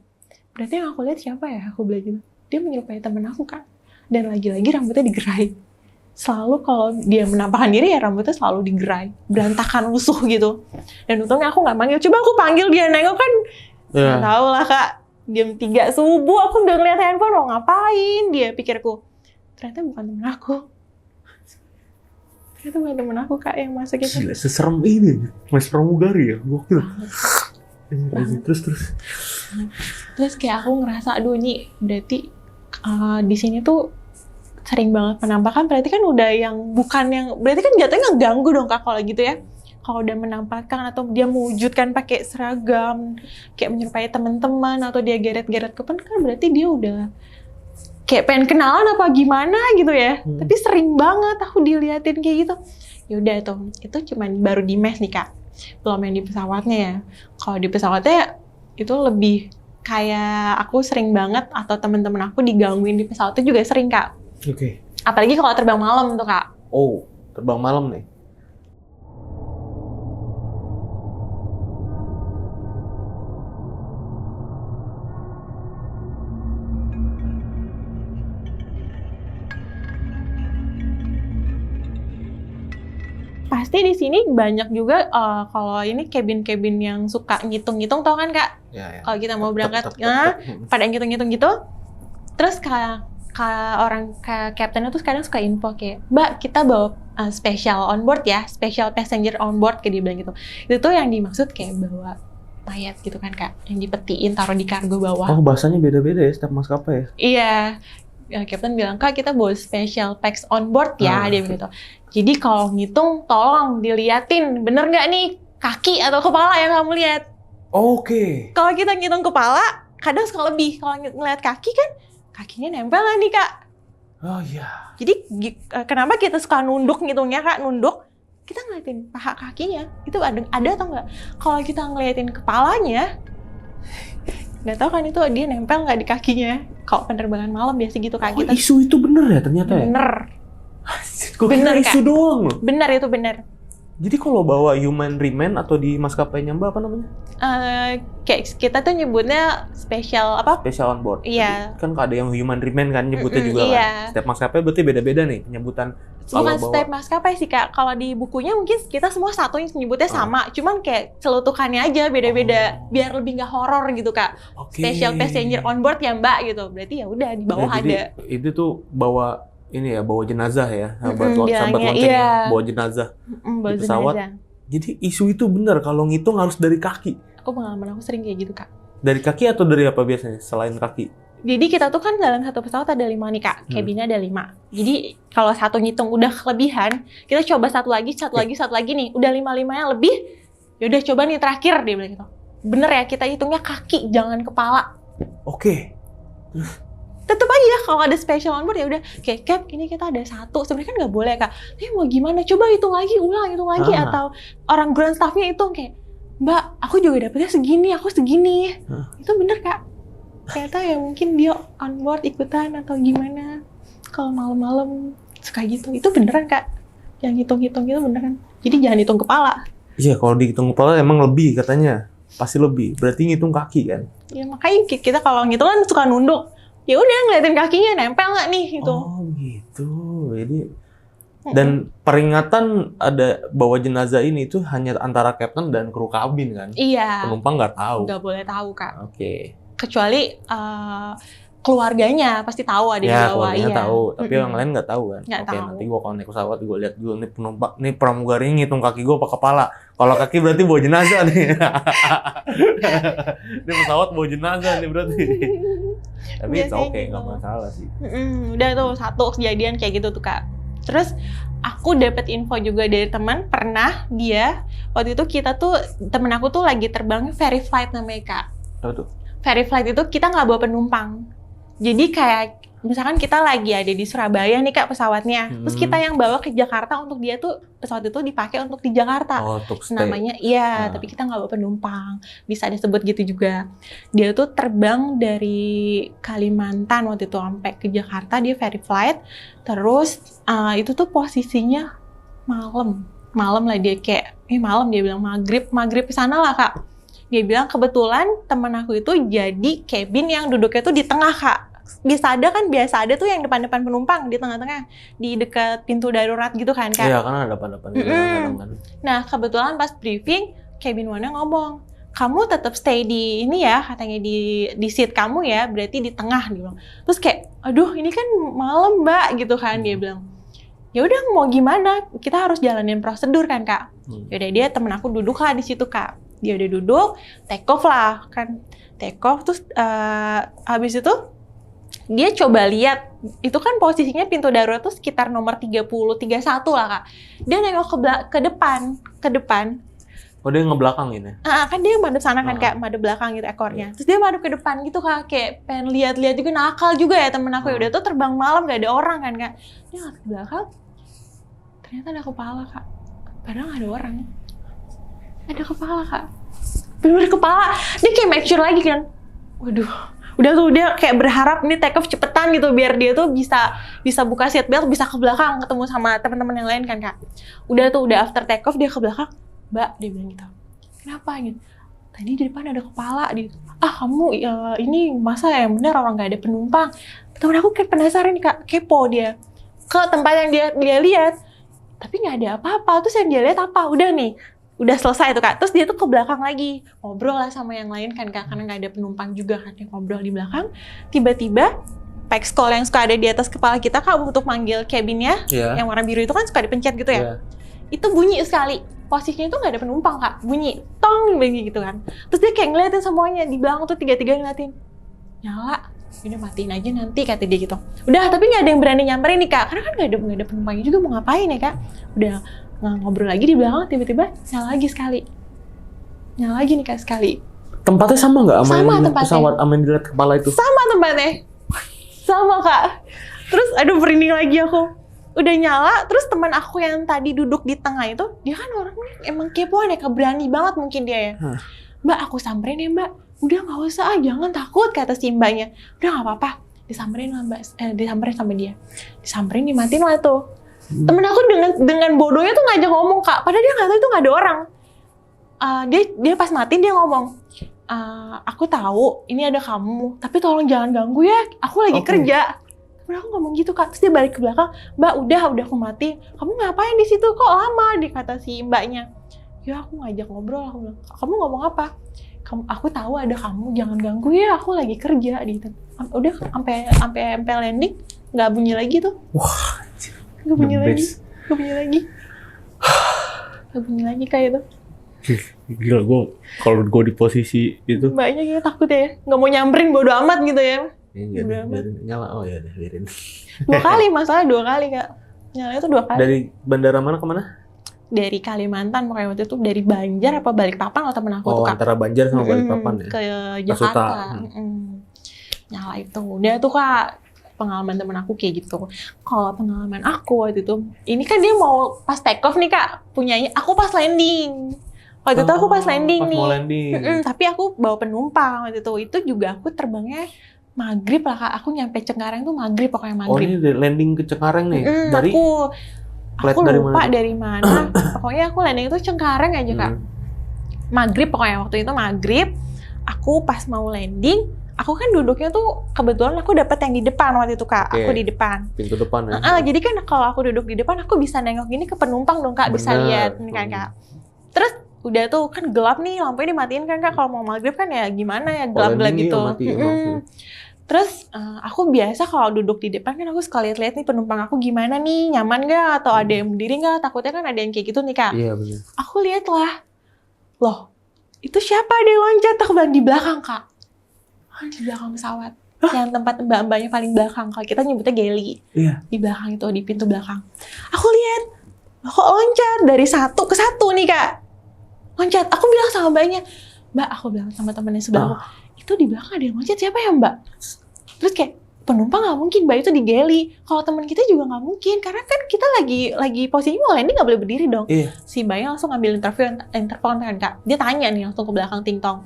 Berarti yang aku lihat siapa ya? Aku bilang gitu. Dia menyerupai temen aku kan. Dan lagi-lagi rambutnya digerai. Selalu kalau dia menampakkan diri ya rambutnya selalu digerai, berantakan lusuh gitu. Dan untungnya aku nggak manggil, coba aku panggil dia nengok kan, nggak tahu lah Kak, jam 3 subuh aku udah ngeliat handphone, lo ngapain? Dia pikirku, ternyata bukan temen aku. Ternyata bukan temen aku Kak yang masuk itu. Gila, seserem ini, Mas Pramugari ya, gokil. Terus kayak aku ngerasa, aduh ini berarti di sini tuh sering banget penampakan, berarti kan udah yang bukan yang, berarti kan jatuhnya ngeganggu dong Kak kalau gitu ya. Kalau udah menampakkan atau dia mewujudkan pakai seragam, kayak menyerupai teman-teman atau dia geret-geret ke kan berarti dia udah kayak pengen kenalan apa gimana gitu ya. Tapi sering banget aku diliatin kayak gitu. Ya udah tuh, itu cuman baru di mes nih Kak. Belum yang di pesawatnya ya. Kalau di pesawatnya itu lebih kayak aku sering banget atau teman-teman aku digangguin di pesawat itu juga sering Kak. Oke. Apalagi kalau terbang malam tuh Kak. Oh, terbang malam nih. Pasti di sini banyak juga kalau ini cabin-cabin yang suka ngitung-ngitung, tau kan Kak? Ya. Kalau kita mau berangkat, pada ngitung-ngitung gitu. Terus orang captain itu kadang suka info kayak, Mbak kita bawa special on board ya, special passenger on board kayak dia bilang gitu. Itu tuh yang dimaksud kayak bawa mayat gitu kan Kak, yang dipetiin taruh di kargo bawah. Oh bahasanya beda-beda ya setiap maskapai ya? Iya, Captain bilang, Kak kita bawa special packs on board ya, dia begitu. Jadi kalau ngitung tolong diliatin bener nggak nih kaki atau kepala yang kamu lihat. Oke. Kalau kita ngitung kepala kadang suka lebih, kalau ngeliat kaki kan kakinya nempel lah nih Kak. Oh iya. Jadi kenapa kita suka nunduk ngitungnya Kak, nunduk? Kita ngeliatin paha kakinya, itu ada atau enggak? Kalau kita ngeliatin kepalanya, nggak tahu kan itu dia nempel nggak di kakinya. Kalau penerbangan malam biasa gitu Kak. Oh, isu itu bener ya ternyata ya? Bener. Gue kira isu doang loh. Bener, itu bener. Jadi kalau bawa human remain atau di maskapainya Mbak apa namanya? Kayak kita tuh nyebutnya special apa? Special on board. Iya. Kan ada yang human remain kan nyebutnya juga iya. kan. Setiap maskapai berarti beda-beda nih penyebutan. Bukan setiap maskapai sih Kak. Kalau di bukunya mungkin kita semua satu yang nyebutnya sama. Cuman kayak celutukannya aja beda-beda. Biar lebih nggak horor gitu Kak. Special passenger on board ya Mbak gitu. Berarti ya udah di bawah ada. Itu tuh bawa ini ya, bawa jenazah ya. Sahabat lonceng iya. Bawa jenazah. Bawa di pesawat. Jenazah. Jadi isu itu benar kalau ngitung harus dari kaki. Pengalaman aku sering kayak gitu Kak. Dari kaki atau dari apa biasanya selain kaki? Jadi kita tuh kan dalam satu pesawat ada 5 nih Kak, cabinnya ada 5. Jadi kalau satu ngitung udah kelebihan, kita coba satu lagi nih, udah 5-5 yang lebih, yaudah coba nih terakhir, dia bilang gitu. Bener ya, kita hitungnya kaki, jangan kepala. Oke. Tetep aja kalau ada special on board ya udah, kayak Cap, ini kita ada 1, sebenarnya kan nggak boleh Kak. Tapi mau gimana, coba hitung lagi, hitung lagi, atau orang ground staff-nya hitung kayak, Mbak, aku juga dapetnya segini, aku segini. Itu bener Kak. Ternyata ya mungkin dia on board ikutan atau gimana. Kalau malam-malam suka gitu. Itu beneran Kak. Yang hitung-hitung itu beneran. Jadi jangan hitung kepala. Iya, kalau dihitung kepala emang lebih katanya. Pasti lebih. Berarti ngitung kaki kan? Ya makanya kita kalau ngitung kan suka nunduk. Ya udah ngeliatin kakinya nempel nggak nih gitu. Oh gitu. Jadi dan peringatan ada bawa jenazah ini itu hanya antara kapten dan kru kabin kan? Iya. Penumpang nggak tahu. Nggak boleh tahu Kak. Oke. Kecuali keluarganya pasti tahu ada di bawah. Keluarganya tahu, tapi yang lain nggak tahu kan? Nggak tahu. Nanti gua kalau naik pesawat gua lihat dulu nih penumpang, nih pramugari ngitung kaki gua apa kepala. Kalau kaki berarti bawa jenazah nih. Ini pesawat bawa jenazah nih berarti. Tapi itu oke, nggak masalah sih. Udah tuh satu kejadian kayak gitu tuh Kak. Terus aku dapat info juga dari teman, pernah dia waktu itu kita tuh temen aku tuh lagi terbang ferry flight namanya Kak. Apa tuh? Ferry flight itu kita nggak bawa penumpang. Jadi kayak misalkan kita lagi ada di Surabaya nih Kak pesawatnya, terus kita yang bawa ke Jakarta untuk dia tuh pesawat itu dipakai untuk di Jakarta. Oh, untuk stay. Namanya tapi kita nggak bawa penumpang. Bisa disebut gitu juga. Dia tuh terbang dari Kalimantan waktu itu sampai ke Jakarta, dia ferry flight. Terus itu tuh posisinya malam lah, dia kayak malam, dia bilang maghrib ke sana lah Kak. Dia bilang kebetulan teman aku itu jadi cabin yang duduknya tuh di tengah Kak. Biasa ada tuh yang depan-depan penumpang di tengah-tengah, di dekat pintu darurat gitu kan Kak. Iya, karena ada depan-depan kan. Nah kebetulan pas briefing cabin one-nya ngomong, kamu tetap stay di ini ya, katanya di seat kamu ya, berarti di tengah dia bilang. Terus kayak, aduh ini kan malam Mbak gitu kan, dia bilang. Ya udah mau gimana, kita harus jalanin prosedur kan Kak. Yaudah dia temen aku duduk lah di situ Kak. Dia udah duduk, take off lah kan. Take off terus habis itu dia coba lihat, itu kan posisinya pintu darurat tuh sekitar nomor 30, 31 lah Kak. Dia nengok ke depan. Oh dia ngebelakangin ya? Kan dia madep sana kan Kak, madep belakang gitu ekornya. Terus dia madep ke depan gitu Kak, kayak pengen lihat-lihat juga, nakal juga ya temen aku. Udah tuh terbang malam gak ada orang kan Kak. Dia ngeliat ke belakang, ternyata ada kepala Kak. Padahal gak ada orang. Ada kepala Kak. Bener-bener kepala. Dia kayak make sure lagi kan. Waduh. Udah tuh dia kayak berharap nih take off cepetan gitu biar dia tuh bisa buka seat belt, bisa ke belakang ketemu sama teman-teman yang lain kan Kak. Udah after take off dia ke belakang. Mbak, dia bilang gitu. Kenapa gitu? Tadi di depan ada kepala. Kamu ini masa yang benar orang gak ada penumpang. Temen aku kayak penasaran nih Kak, kepo dia. Ke tempat yang dia lihat. Tapi gak ada apa-apa. Terus yang dia lihat apa? Udah selesai tuh Kak. Terus dia tuh ke belakang lagi. Ngobrol lah sama yang lain kan Kak. Karena gak ada penumpang juga kan. Dia ngobrol di belakang. Tiba-tiba PEX call yang suka ada di atas kepala kita Kak untuk manggil cabinnya. Yang warna biru itu kan suka dipencet gitu ya. Itu bunyi sekali. Posisinya itu gak ada penumpang Kak. Bunyi. Tong. Bunyi gitu kan. Terus dia kayak ngeliatin semuanya. Di belakang tuh tiga-tiga ngeliatin. Nyala. Udah matiin aja nanti, kata dia gitu. Udah, tapi nggak ada yang berani nyamperin nih Kak, karena kan nggak ada penumpangnya juga, mau ngapain ya Kak. Udah ngobrol lagi di belakang, tiba-tiba nyala lagi nih Kak sekali. Tempatnya sama nggak sama yang tempatnya. pesawat sama yang dilihat kepala itu? Sama tempatnya, sama Kak. Terus aduh merinding lagi aku. Udah nyala, terus teman aku yang tadi duduk di tengah itu, dia kan orangnya emang kepoan ya Kak, berani banget mungkin dia ya. Mbak, aku samperin ya Mbak. Udah nggak usah, jangan takut, kata si mbaknya. Udah nggak apa-apa, disamperin lah Mbak, disamperin sama dia. Disamperin, dimatiin lah tuh. Temen aku dengan bodohnya tuh ngajak ngomong Kak, padahal dia nggak tahu itu nggak ada orang. Dia pas matiin dia ngomong, aku tahu ini ada kamu, tapi tolong jangan ganggu ya, aku lagi kerja. Temen aku ngomong gitu Kak, terus dia balik ke belakang, Mbak udah aku mati, kamu ngapain di situ kok lama, dikata si mbaknya. Ya aku ngajak ngobrol, aku bilang, kamu ngomong apa? Aku tahu ada kamu, jangan ganggu ya, aku lagi kerja gitu. Udah sampai landing nggak bunyi lagi tuh. Wah, nggak bunyi lagi kayak itu. Gila, kalau gue di posisi itu. Mbaknya gitu takut ya, nggak mau nyamperin, bodo amat gitu ya. Iya, nyala, oh ya udah biarin. 2 kali, masalah 2 kali Kak. Nyalanya tuh 2 kali. Dari bandara mana ke mana? Dari Kalimantan, pokoknya waktu itu dari Banjar apa Balikpapan kalau temen aku tuh Kak. Antara Banjar sama Balikpapan ya? Ke Jakarta. Nyala itu, udah tuh Kak. Pengalaman temen aku kayak gitu. Kalau pengalaman aku waktu itu, ini kan dia mau pas take off nih Kak, punyanya. Aku pas landing. Waktu itu aku pas landing nih. Mau landing. Tapi aku bawa penumpang waktu itu. Itu juga aku terbangnya maghrib lah Kak. Aku nyampe Cengkareng tuh maghrib, pokoknya maghrib. Oh ini landing ke Cengkareng nih? Dari? Aku lupa dari mana. Pokoknya aku landing itu Cengkareng aja Kak. Maghrib pokoknya, waktu itu maghrib. Aku pas mau landing, aku kan duduknya tuh kebetulan aku dapet yang di depan waktu itu Kak. Aku di depan. Pintu depan ya? Jadi kan kalau aku duduk di depan, aku bisa nengok gini ke penumpang dong Kak. Bisa lihat nih kan Kak. Terus udah tuh kan gelap nih, lampunya dimatiin kan Kak. Kalau mau maghrib kan ya gimana ya, gelap-gelap gitu. Terus aku biasa kalau duduk di depan kan aku suka lihat-lihat nih penumpang aku gimana nih, nyaman gak, atau ada yang berdiri gak, takutnya kan ada yang kayak gitu nih Kak. Iya benar. Aku lihat lah, loh itu siapa ada yang loncat, aku bilang di belakang Kak. Di belakang pesawat. Yang tempat mbak-mbaknya paling belakang, kalau kita nyebutnya galley. Iya. Di belakang itu, di pintu belakang. Aku lihat, kok loncat dari 1 ke 1 nih Kak. Loncat, aku bilang sama mbaknya, Mbak, aku bilang sama temennya sebelah aku, itu di belakang ada yang loncat, siapa ya Mbak? Terus kayak, penumpang nggak mungkin, Mbak, itu di galley. Kalau teman kita juga nggak mungkin, karena kan kita lagi posisi mau landing nggak boleh berdiri dong. Si mbaknya langsung ngambil interphone kan Kak. Dia tanya nih langsung ke belakang ting-tong.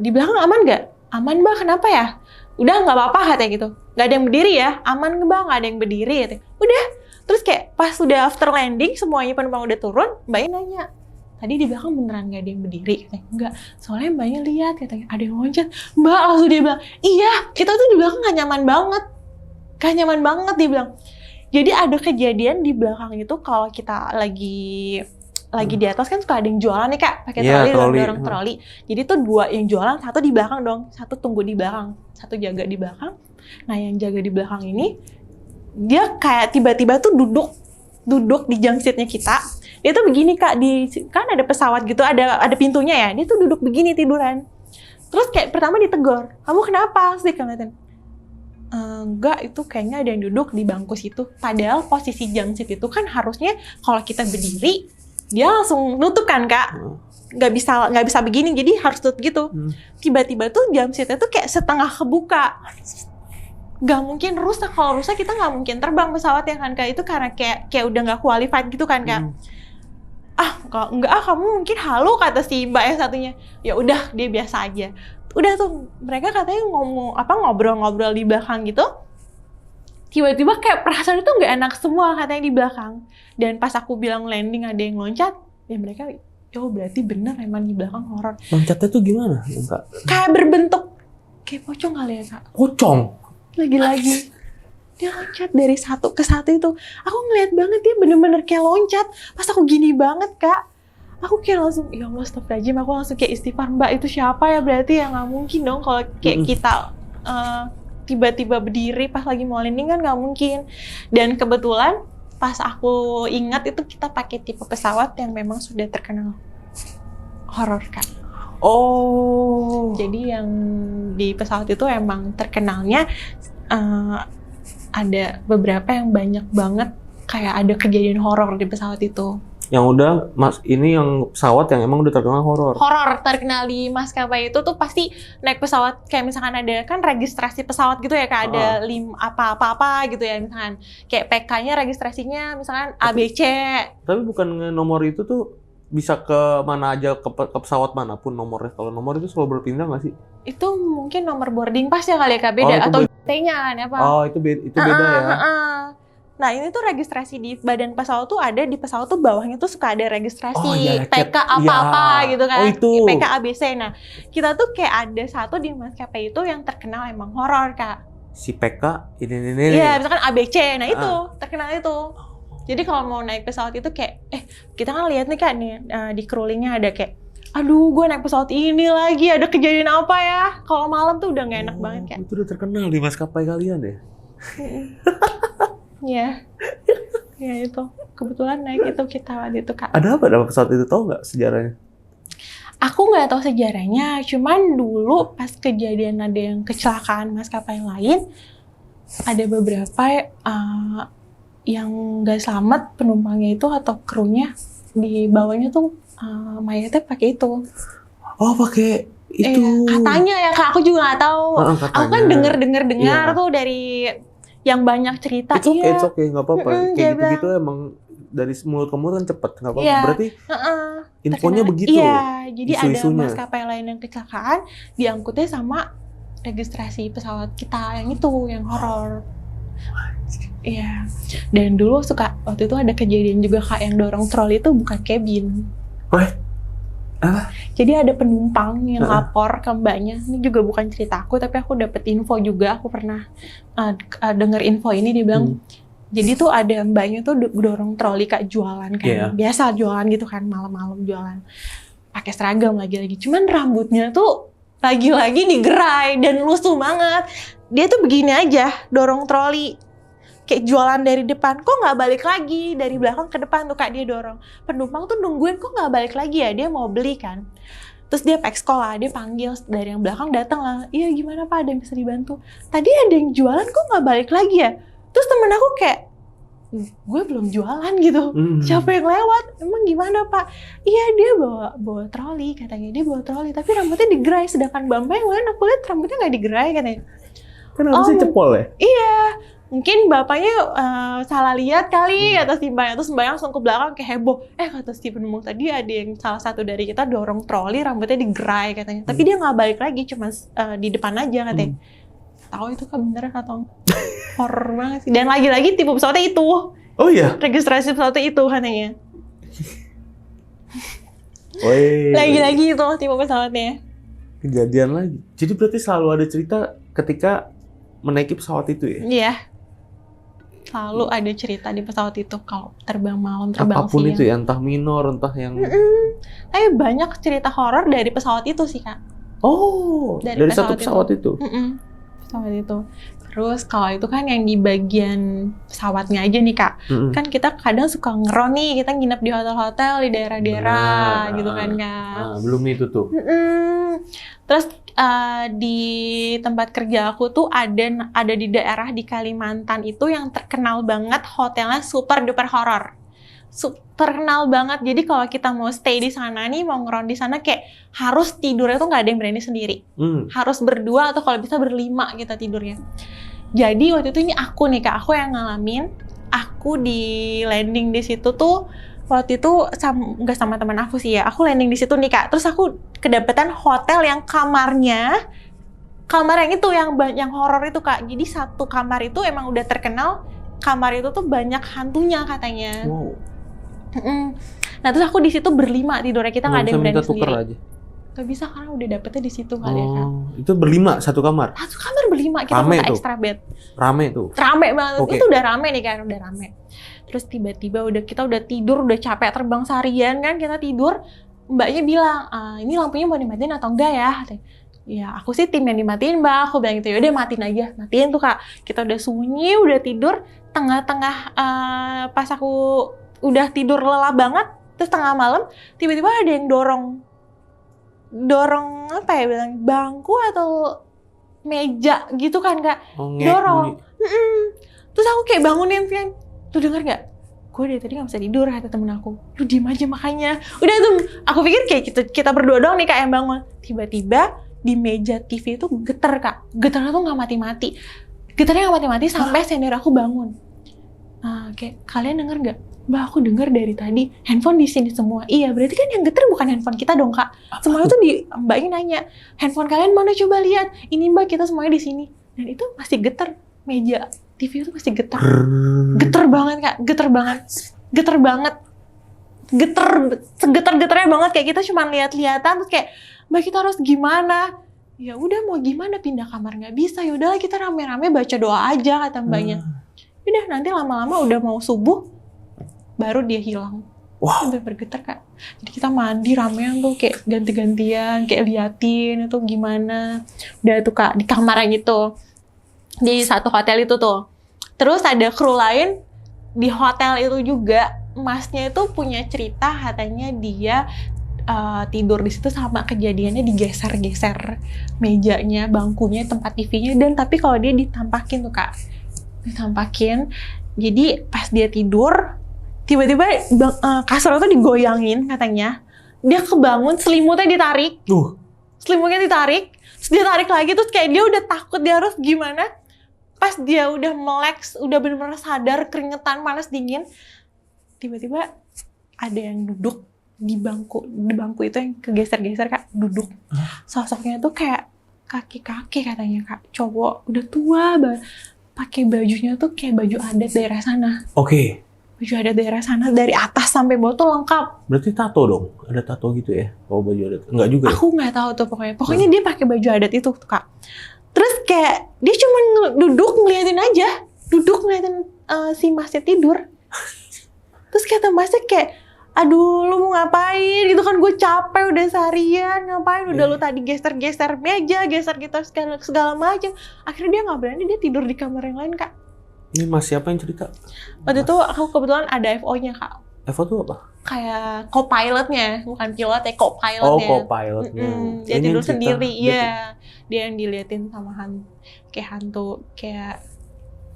Di belakang aman nggak? Aman Mbak, kenapa ya? Udah nggak apa-apa katanya gitu. Nggak ada yang berdiri ya? Aman Mbak, nggak ada yang berdiri katanya. Udah. Terus kayak pas udah after landing, semuanya penumpang udah turun, mbaknya nanya, tadi di belakang beneran gak ada yang berdiri? Katanya, enggak, soalnya mbaknya lihat katanya ada yang loncat. Mbak, langsung dia bilang, iya, kita tuh di belakang gak nyaman banget dia bilang. Jadi ada kejadian di belakang itu kalau kita lagi di atas kan suka ada yang jualan nih Kak, pakai dorong troli. Jadi tuh 2 yang jualan, 1 di belakang dong, 1 tunggu di belakang, 1 jaga di belakang. Nah yang jaga di belakang ini, dia kayak tiba-tiba tuh duduk di jump seat-nya kita. Dia tuh begini Kak, kan ada pesawat gitu, ada pintunya ya. Dia tuh duduk begini tiduran. Terus kayak pertama ditegur, kamu kenapa? Terus dia ngeliatin, enggak, itu kayaknya ada yang duduk di bangku situ. Padahal posisi jump seat itu kan harusnya kalau kita berdiri, dia langsung nutup kan Kak. Nggak bisa begini, jadi harus tutup gitu. Tiba-tiba tuh jump seat-nya tuh kayak setengah kebuka. Gak mungkin rusak, kalau rusak kita nggak mungkin terbang pesawatnya kan Kak. Itu karena kayak udah nggak qualified gitu kan Kak. Kamu mungkin halu, kata si mbak yang satunya. Ya udah, dia biasa aja. Udah tuh mereka katanya ngobrol-ngobrol di belakang gitu. Tiba-tiba kayak perasaan itu nggak enak semua katanya di belakang. Dan pas aku bilang landing ada yang loncat, ya mereka, berarti bener emang di belakang horor. Loncatnya tuh gimana Kak? Kayak berbentuk kayak pocong kali ya Kak. Pocong? Lagi-lagi dia loncat dari 1 ke 1 itu. Aku ngeliat banget dia bener-bener kayak loncat. Pas aku gini banget Kak, aku kayak langsung, ya Allah astagfirullahaladzim, aku langsung kayak istighfar, Mbak itu siapa ya, berarti ya nggak mungkin dong kalau kayak kita tiba-tiba berdiri pas lagi mau landing kan nggak mungkin. Dan kebetulan pas aku ingat itu kita pakai tipe pesawat yang memang sudah terkenal horor Kak. Oh, Jadi yang di pesawat itu emang terkenalnya ada beberapa yang banyak banget kayak ada kejadian horor di pesawat itu. Yang udah, Mas, ini yang pesawat yang emang udah terkenal horor. Horor terkenal di maskapai itu tuh pasti naik pesawat kayak misalkan ada kan registrasi pesawat gitu ya, Kak, ada apa-apa gitu ya, misalkan kayak PK-nya registrasinya misalkan ABC. Tapi bukan nomor itu tuh bisa ke mana aja, ke pesawat manapun nomornya. Kalau nomor itu selalu berpindah nggak sih? Itu mungkin nomor boarding pass ya kali ya, Kak, beda atau T-nya kan apa? Oh, itu beda ya. Nah, ini tuh registrasi di badan pesawat tuh ada, di pesawat tuh bawahnya tuh suka ada registrasi PK apa-apa gitu kan. Oh, itu. PK ABC. Nah, kita tuh kayak ada satu di maskapai itu yang terkenal emang horor, Kak. Si PK ini. Iya, misalkan ABC. Nah, itu terkenal itu. Jadi kalau mau naik pesawat itu kayak kita kan lihat nih, Kak, nih di crawlingnya ada kayak aduh, gue naik pesawat ini lagi, ada kejadian apa ya? Kalau malam tuh udah nggak enak banget, Kak. Itu udah terkenal di maskapai kalian ya? Iya, ya itu. Kebetulan naik itu kita waktu itu, Kak. Ada apa dalam pesawat itu, tahu nggak sejarahnya? Aku nggak tahu sejarahnya, cuman dulu pas kejadian ada yang kecelakaan maskapai lain, ada beberapa yang nggak selamat penumpangnya itu atau krunya, di bawahnya tuh mayatnya pakai itu. Oh, pakai itu. Katanya ya, Kak, aku juga nggak tahu. Aku kan dengar tuh dari yang banyak cerita. It's okay, nggak apa-apa. Kayak gitu-gitu emang dari mulut ke mulut kan cepet, nggak apa-apa. Berarti infonya begitu. Iya, jadi ada maskapai lain yang kecelakaan, diangkutnya sama registrasi pesawat kita yang itu, yang horor. Iya. Dan dulu waktu itu ada kejadian juga, Kak, yang dorong troli itu bukan cabin. Wah, apa? Jadi ada penumpang yang lapor ke mbaknya, ini juga bukan cerita aku, tapi aku dapet info juga, aku pernah denger info ini, dia bilang, jadi tuh ada mbaknya tuh dorong troli, Kak, jualan kan, biasa jualan gitu kan, malam-malam jualan, pakai seragam lagi-lagi, cuman rambutnya tuh lagi-lagi digerai dan lusuh banget, dia tuh begini aja, dorong troli, kayak jualan dari depan, kok nggak balik lagi, dari belakang ke depan tuh, Kak, dia dorong. Penumpang tuh nungguin, kok nggak balik lagi ya, dia mau beli kan. Terus dia pekskol lah, dia panggil dari yang belakang, datang lah, iya gimana Pak, ada yang bisa dibantu? Tadi ada yang jualan, kok nggak balik lagi ya? Terus temen aku kayak, gue belum jualan gitu, siapa yang lewat? Emang gimana Pak? Iya dia bawa troli, katanya dia bawa troli, tapi rambutnya digerai, sedangkan Mbak yang lain aku lihat rambutnya nggak digerai katanya. Kan harusnya cepol ya? Iya. Mungkin bapaknya salah lihat kali, kata si Mbak. Terus Mbak langsung ke belakang kayak heboh. Kata si penumpang tadi ada yang salah satu dari kita dorong troli, rambutnya digerai katanya. Tapi dia nggak balik lagi, cuma di depan aja katanya. Tahu itu kan bener atau horror banget sih. Dan lagi-lagi tipe pesawatnya itu. Oh iya? Registrasi pesawatnya itu katanya. Woi. Lagi-lagi itu tipe pesawatnya. Kejadian lagi. Jadi berarti selalu ada cerita ketika menaiki pesawat itu ya? Iya. Selalu ada cerita di pesawat itu kalau terbang malam, terbang apapun siang. Itu ya, entah minor, entah yang... Tapi banyak cerita horor dari pesawat itu sih, Kak. Oh, dari satu pesawat itu? Pesawat itu. Terus kalau itu kan yang di bagian pesawatnya aja nih, Kak. Kan kita kadang suka ngeron nih, kita nginep di hotel-hotel di daerah-daerah gitu kan, Kak. Belum itu tuh. Terus di tempat kerja aku tuh ada di daerah di Kalimantan itu yang terkenal banget hotelnya super duper horor. Terkenal banget. Jadi kalau kita mau stay di sana nih, mau ngeron di sana kayak harus tidurnya tuh nggak ada yang berani sendiri. Harus berdua atau kalau bisa berlima kita tidurnya. Jadi waktu itu ini aku nih, Kak, aku yang ngalamin. Aku di landing di situ tuh waktu itu nggak sama teman aku sih ya. Aku landing di situ nih, Kak. Terus aku kedapetan hotel yang kamar yang itu yang horor itu, Kak. Jadi satu kamar itu emang udah terkenal kamar itu tuh banyak hantunya katanya. Wow. Nah terus aku di situ berlima tidurnya, kita nggak ada yang berani sendiri. Aja. Gak bisa karena udah dapetnya di situ kali ya, Kak. Itu berlima satu kamar? Satu kamar berlima, kita minta extra bed. Rame tuh? Rame banget, itu udah rame nih kan, udah rame. Terus tiba-tiba kita udah tidur, udah capek terbang seharian kan, kita tidur. Mbaknya bilang, ini lampunya mau dimatiin atau enggak ya? Ya aku sih tim yang dimatiin, Mbak. Aku bilang gitu, yaudah matiin aja. Matiin tuh, Kak. Kita udah sunyi, udah tidur. Tengah-tengah pas aku udah tidur lelah banget, terus tengah malam, tiba-tiba ada yang dorong dorong apa ya bilang bangku atau meja gitu kan Kak, dorong. Terus aku kayak bangunin kan, tuh denger nggak? Gue dari tadi nggak bisa tidur, kata temen aku. Lu diem aja makanya. Udah tuh, aku pikir kayak kita berdua doang nih Kak yang bangun. Tiba-tiba di meja TV itu getar Kak, getarnya tuh nggak mati-mati. Getarnya nggak mati-mati sampai senior aku bangun. Nah, kayak kalian denger nggak? Mbak, aku denger dari tadi handphone di sini semua. Iya, berarti kan yang getar bukan handphone kita dong Kak. Semuanya tuh Mbaknya nanya, handphone kalian mana coba lihat. Ini Mbak, kita semuanya di sini. Dan itu masih getar, meja TV itu masih getar. Getar banget Kak, getar banget. Getar banget. Segetar-getarnya banget kayak kita cuma lihat-lihatan terus kayak, Mbak kita harus gimana? Ya udah mau gimana, pindah kamar nggak bisa. Ya udahlah kita rame-rame baca doa aja kata Mbaknya. Udah nanti lama-lama udah mau subuh baru dia hilang. Wow. Sampai bergetar Kak. Jadi kita mandi ramean tuh kayak ganti-gantian, kayak liatin itu gimana. Udah tuh Kak di kamar yang itu. Di satu hotel itu tuh. Terus ada kru lain di hotel itu juga. Masnya itu punya cerita katanya dia tidur di situ sama kejadiannya digeser-geser mejanya, bangkunya, tempat TV-nya. Dan tapi kalau dia ditampakin tuh Kak. Ditampakin. Jadi pas dia tidur tiba-tiba kasur itu digoyangin katanya. Dia kebangun, selimutnya ditarik. Selimutnya ditarik. Terus dia tarik lagi, terus kayak dia udah takut dia harus gimana. Pas dia udah melek, udah benar-benar sadar, keringetan, panas, dingin. Tiba-tiba ada yang duduk di bangku itu yang kegeser-geser Kak, duduk. Sosoknya tuh kayak kaki-kaki katanya Kak. Cowok, udah tua banget. Pakai bajunya tuh kayak baju adat daerah sana. Oke. Baju adat daerah sana dari atas sampai bawah tuh lengkap. Berarti tato dong? Ada tato gitu ya? Kalau baju adat? Enggak juga ya? Aku nggak tahu tuh pokoknya. Pokoknya dia pakai baju adat itu tuh Kak. Terus kayak dia cuma duduk ngeliatin aja. Duduk ngeliatin si Masnya tidur. Terus kata Masnya kayak, aduh lu mau ngapain gitu kan, gue capek udah seharian, ngapain udah lu tadi geser-geser meja, geser-geser segala macam. Akhirnya dia nggak berani, dia tidur di kamar yang lain Kak. Ini Mas siapa yang cerita? Waktu itu aku kebetulan ada FO-nya Kak. FO itu apa? Kayak co-pilotnya, bukan pilot ya, co-pilotnya. Oh, co-pilotnya. Dia tidur sendiri, iya. Dia yang diliatin sama hantu, kayak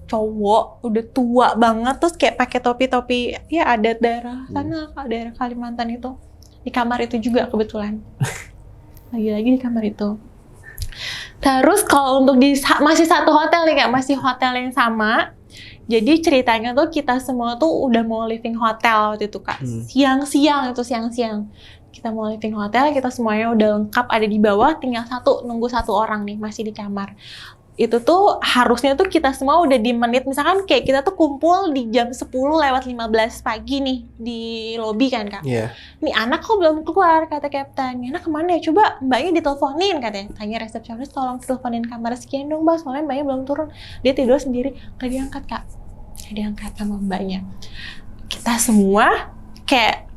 cowok, udah tua banget, terus kayak pakai topi-topi, ya adat daerah sana, daerah Kalimantan itu. Di kamar itu juga kebetulan. Lagi-lagi di kamar itu. Terus kalau untuk masih satu hotel nih Kak, masih hotel yang sama. Jadi ceritanya tuh kita semua tuh udah mau living hotel waktu itu Kak. Siang-siang. Kita mau living hotel, kita semuanya udah lengkap ada di bawah, tinggal nunggu satu orang nih masih di kamar. Itu tuh harusnya tuh kita semua udah di menit, misalkan kayak kita tuh kumpul di jam 10:15 pagi nih di lobi kan Kak. Iya. Nih anak kok belum keluar, kata kapten. Anak kemana ya? Coba mbaknya diteleponin katanya. Tanya resepsionis, tolong teleponin kamar sekian dong Mbak, soalnya mbaknya belum turun. Dia tidur sendiri, gak diangkat Kak. Gak diangkat sama mbaknya. Kita semua kayak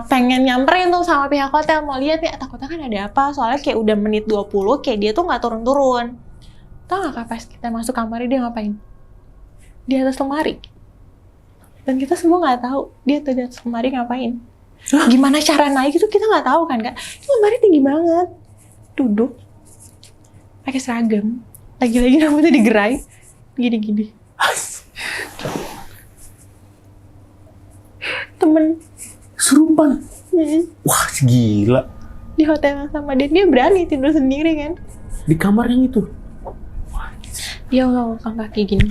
pengen nyamperin tuh sama pihak hotel, mau lihat nih takutnya kan ada apa, soalnya kayak udah menit 20 kayak dia tuh gak turun-turun. Tahu nggak Kak, pas kita masuk kamarnya dia ngapain? Di atas lemari. Dan kita semua nggak tahu dia tuh di atas lemari ngapain. Gimana cara naik itu kita nggak tahu kan Kak. Itu lemari tinggi banget. Duduk. Pakai seragam. Lagi-lagi rambutnya digerai. Gini-gini. Temen. Kesurupan. Wah, gila. Di hotel yang sama. Dan dia berani tidur sendiri kan. Di kamar yang itu? Dia ngangkat kaki gini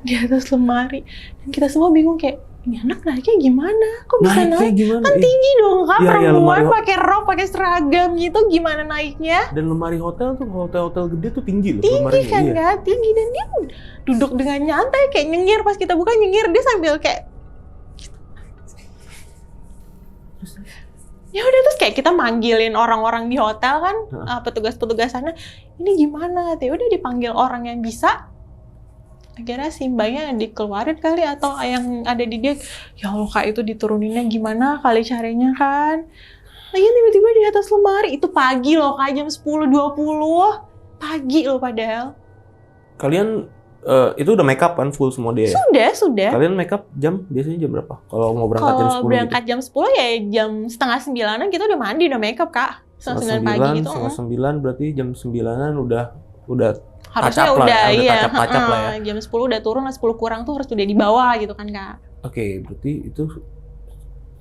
di atas lemari, dan kita semua bingung kayak ini anak naiknya gimana? Kok bisa naik? Gimana? Kan tinggi dong Kak, perempuan ya, pakai rok, pakai seragam gitu, gimana naiknya? Dan lemari hotel tuh, hotel gede tuh tinggi loh. Tinggi kan Kak, tinggi, dan dia duduk dengan nyantai kayak nyengir, pas kita buka nyengir, dia sambil kayak ya udah, terus kayak kita manggilin orang-orang di hotel kan, petugas-petugas sana, ini gimana? Ya udah dipanggil orang yang bisa. Akhirnya si mbaknya dikeluarin kali, atau yang ada di dia, ya Allah Kak itu dituruninnya gimana kali caranya kan. Lagi tiba-tiba di atas lemari, itu pagi loh Kak, jam 10.20, pagi loh padahal. Kalian itu udah make up kan full semua dia? Sudah. Kalian make up biasanya jam berapa? Kalau mau berangkat jam 10 Kalau berangkat jam 10 ya jam 8:30 kita udah mandi, udah make up Kak. setengah 9 pagi gitu. Setengah 9 berarti jam 9-an udah Harusnya touch up udah lah, iya. touch up lah ya. Jam 10 udah turun lah, 10 kurang tuh harus udah di bawah gitu kan Kak. Oke, berarti itu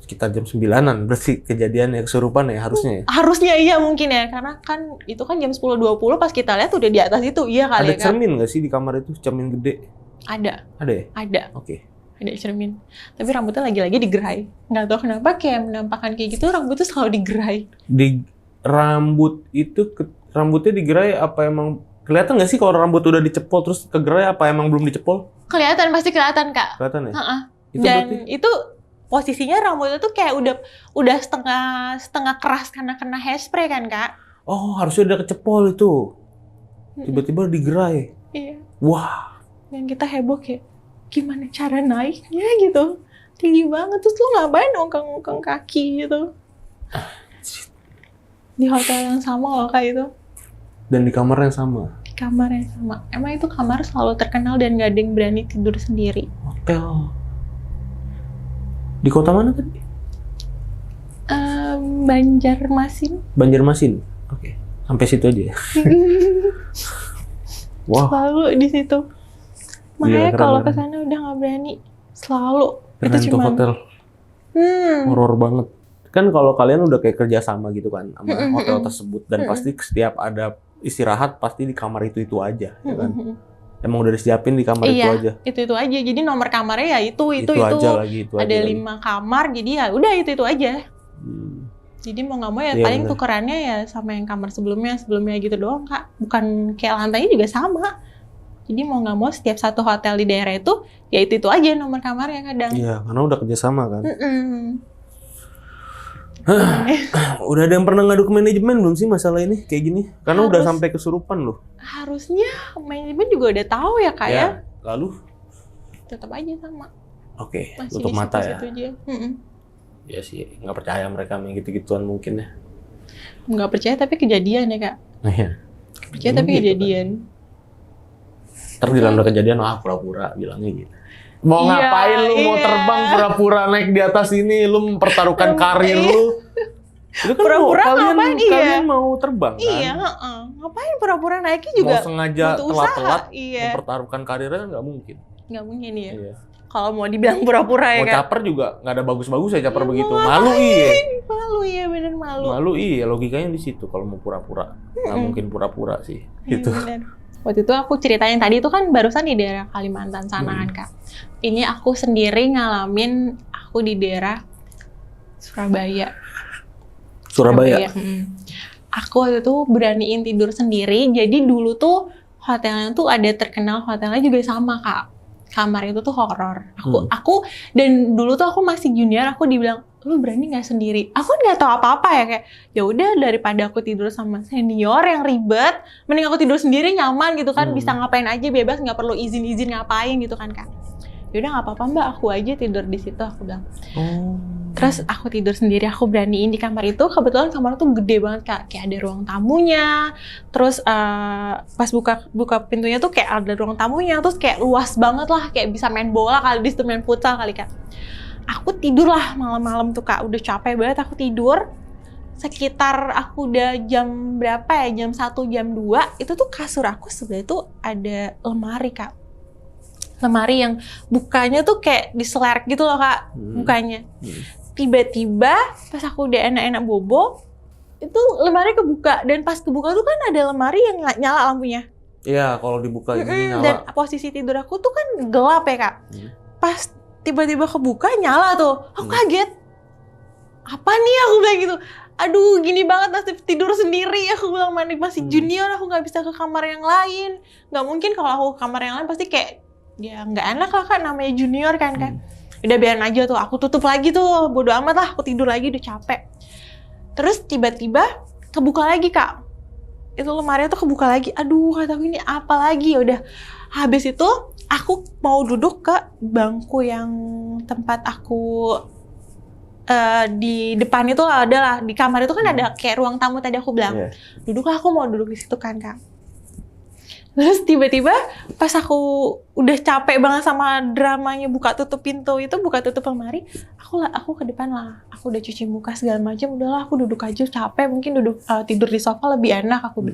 sekitar jam 9-an berarti kejadian yang kesurupan ya harusnya ya? Harusnya iya mungkin ya, karena kan itu kan jam 10.20 pas kita lihat udah di atas itu, iya kali Ada ya Kak. cermin nggak sih di kamar itu? Cermin gede? Ada ya? Ada Oke. cermin. Tapi rambutnya lagi-lagi digerai. Nggak tahu kenapa kayak menampakkan kayak gitu, rambutnya selalu digerai. Rambutnya digerai apa emang kelihatan nggak sih kalau rambut udah dicepol terus kegerai apa emang belum dicepol? Kelihatan, pasti kelihatan Kak. Kelihatan ya? Itu Dan berarti? itu posisinya rambutnya tuh kayak udah setengah keras karena kena hairspray kan Kak. Oh, harusnya udah kecepol itu. Tiba-tiba digerai. Iya. Wah. Dan kita heboh kayak gimana cara naiknya gitu. Tinggi banget, terus lu ngapain ongkang-ongkang kaki gitu. Di hotel yang sama loh Kak itu. Dan di kamar yang sama. Di kamar yang sama. Emang itu kamar selalu terkenal dan gak ada yang berani tidur sendiri. Hotel. Di kota mana tadi? Banjarmasin. Banjarmasin. Oke. Sampai situ aja ya. Wah. Selalu di situ. Makanya Iya, kalau keren. kesana udah nggak berani. Selalu. Keren itu tuh hotel. Horor banget. Kan kalau kalian udah kayak kerja sama gitu kan sama hotel tersebut dan pasti setiap ada istirahat pasti di kamar itu aja, ya kan? Emang udah disiapin di kamar itu aja. Itu aja. Jadi nomor kamarnya ya itu aja lagi, itu ada aja 5 kamar, jadi ya udah itu aja. Hmm. Jadi mau nggak mau ya Iya, paling bener. tukerannya ya sama yang kamar sebelumnya gitu doang Kak. Bukan kayak lantainya juga sama. Jadi mau nggak mau setiap satu hotel di daerah itu ya itu aja nomor kamarnya kadang. Iya, karena udah kerja sama kan. Mm-mm. Udah ada yang pernah ngadu ke manajemen belum sih masalah ini kayak gini? Karena udah Harus. sampai kesurupan loh. Harusnya manajemen juga udah tahu ya Kak ya. Lalu? Tetap aja sama. Oke, Masih tutup di mata ya. situ-situ aja. Ya sih, nggak percaya mereka main gitu-gituan mungkin ya. Nggak percaya tapi kejadian ya Kak. Nah ya. Percaya Emang tapi gitu, kejadian. Ntar bilang udah kejadian, pura-pura bilangnya gitu. Mau Iya, ngapain lu mau iya. terbang pura-pura naik di atas ini, lu mempertaruhkan karir lu. Itu kan Pura-pura ngapain, iya. kalian mau terbang kan? Iya, ngapain pura-pura naiknya juga Mau sengaja butuh usaha. telat-telat Iya. mempertaruhkan karirnya kan nggak mungkin. Nggak mungkin ya. Iya. Kalau mau dibilang pura-pura ya Mau Kak. caper juga nggak ada bagus-bagus ya caper Iya, begitu. mau Malu iya. Malu ya, bener malu. Malu iya, logikanya di situ kalau mau pura-pura. Nggak mungkin pura-pura sih. Iya, Gitu. bener. Waktu itu aku ceritain tadi itu kan barusan di daerah Kalimantan sana kan Kak. Ini aku sendiri ngalamin aku di daerah Surabaya. Surabaya. Aku waktu itu beraniin tidur sendiri. Jadi dulu tuh hotelnya tuh ada terkenal, hotelnya juga sama Kak. Kamar itu tuh horor. Aku dan dulu tuh aku masih junior, aku dibilang, "Lu berani nggak sendiri?" Aku nggak tahu apa-apa ya, kayak ya udah daripada aku tidur sama senior yang ribet, mending aku tidur sendiri nyaman gitu kan, bisa ngapain aja bebas, nggak perlu izin ngapain gitu kan Kak. Ya udah nggak apa-apa Mbak, aku aja tidur di situ, aku bilang. Terus aku tidur sendiri, aku beraniin di kamar itu. Kebetulan kamar tuh gede banget Kak, kayak ada ruang tamunya. Terus pas buka pintunya tuh kayak ada ruang tamunya, terus kayak luas banget lah, kayak bisa main bola kali, di situ main futsal kali Kak. Aku tidur lah malam-malam tuh Kak, udah capek banget aku tidur. Sekitar aku udah jam berapa ya, jam 1, jam 2, itu tuh kasur aku sebelah tuh ada lemari Kak. Lemari yang bukanya tuh kayak diselerek gitu loh Kak, bukanya. Tiba-tiba pas aku udah enak-enak bobo, itu lemari kebuka. Dan pas kebuka tuh kan ada lemari yang nggak nyala lampunya. Iya, kalau dibuka ini nyala. Dan posisi tidur aku tuh kan gelap ya Kak. Pas tiba-tiba kebuka nyala tuh, aku kaget. Apa nih, aku bilang gitu. Aduh, gini banget nasib tidur sendiri. Aku bilang masih junior, aku nggak bisa ke kamar yang lain. Nggak mungkin kalau aku ke kamar yang lain pasti kayak ya nggak enak lah Kak, namanya junior kan. Udah biarin aja tuh, aku tutup lagi tuh, bodo amat lah, aku tidur lagi, udah capek. Terus tiba-tiba kebuka lagi Kak, itu lemari tuh kebuka lagi. Aduh, kata aku ini apa lagi. Udah habis itu aku mau duduk ke bangku yang tempat aku di depan itu adalah di kamar itu kan ada kayak ruang tamu tadi aku bilang. Duduklah, aku mau duduk di situ kan Kak. Terus tiba-tiba pas aku udah capek banget sama dramanya buka tutup pintu itu, buka tutup lemari, aku ke depan lah. Aku udah cuci muka segala macam, udahlah aku duduk aja, capek mungkin tidur di sofa lebih enak aku.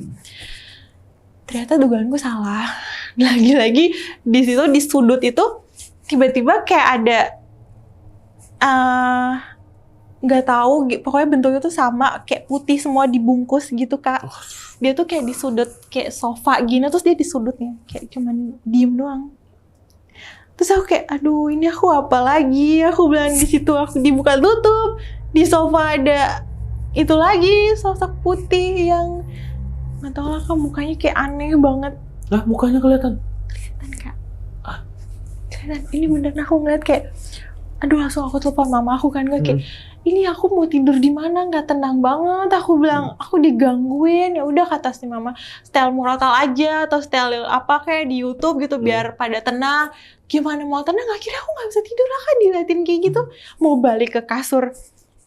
Ternyata dugaanku salah. Lagi-lagi di situ di sudut itu tiba-tiba kayak ada nggak tahu, pokoknya bentuknya tuh sama kayak putih semua dibungkus gitu Kak. Dia tuh kayak di sudut kayak sofa gini, terus dia di sudutnya kayak cuman diem doang. Terus aku kayak aduh ini aku apa lagi, aku bilang di situ aku dibuka tutup, di sofa ada itu lagi sosok putih yang nggak tahu lah Kak, mukanya kayak aneh banget. Lah mukanya kelihatan Kak, kelihatan. Ini bener aku ngeliat kayak aduh, langsung aku telepon mama aku kan, kayak ini aku mau tidur di mana, nggak tenang banget. Aku bilang aku digangguin. Ya udah kata si mama, setel murotal aja atau setel apa kayak di YouTube gitu biar pada tenang. Gimana mau tenang? Akhirnya aku nggak bisa tidur lah kan, diliatin kayak gitu. Mau balik ke kasur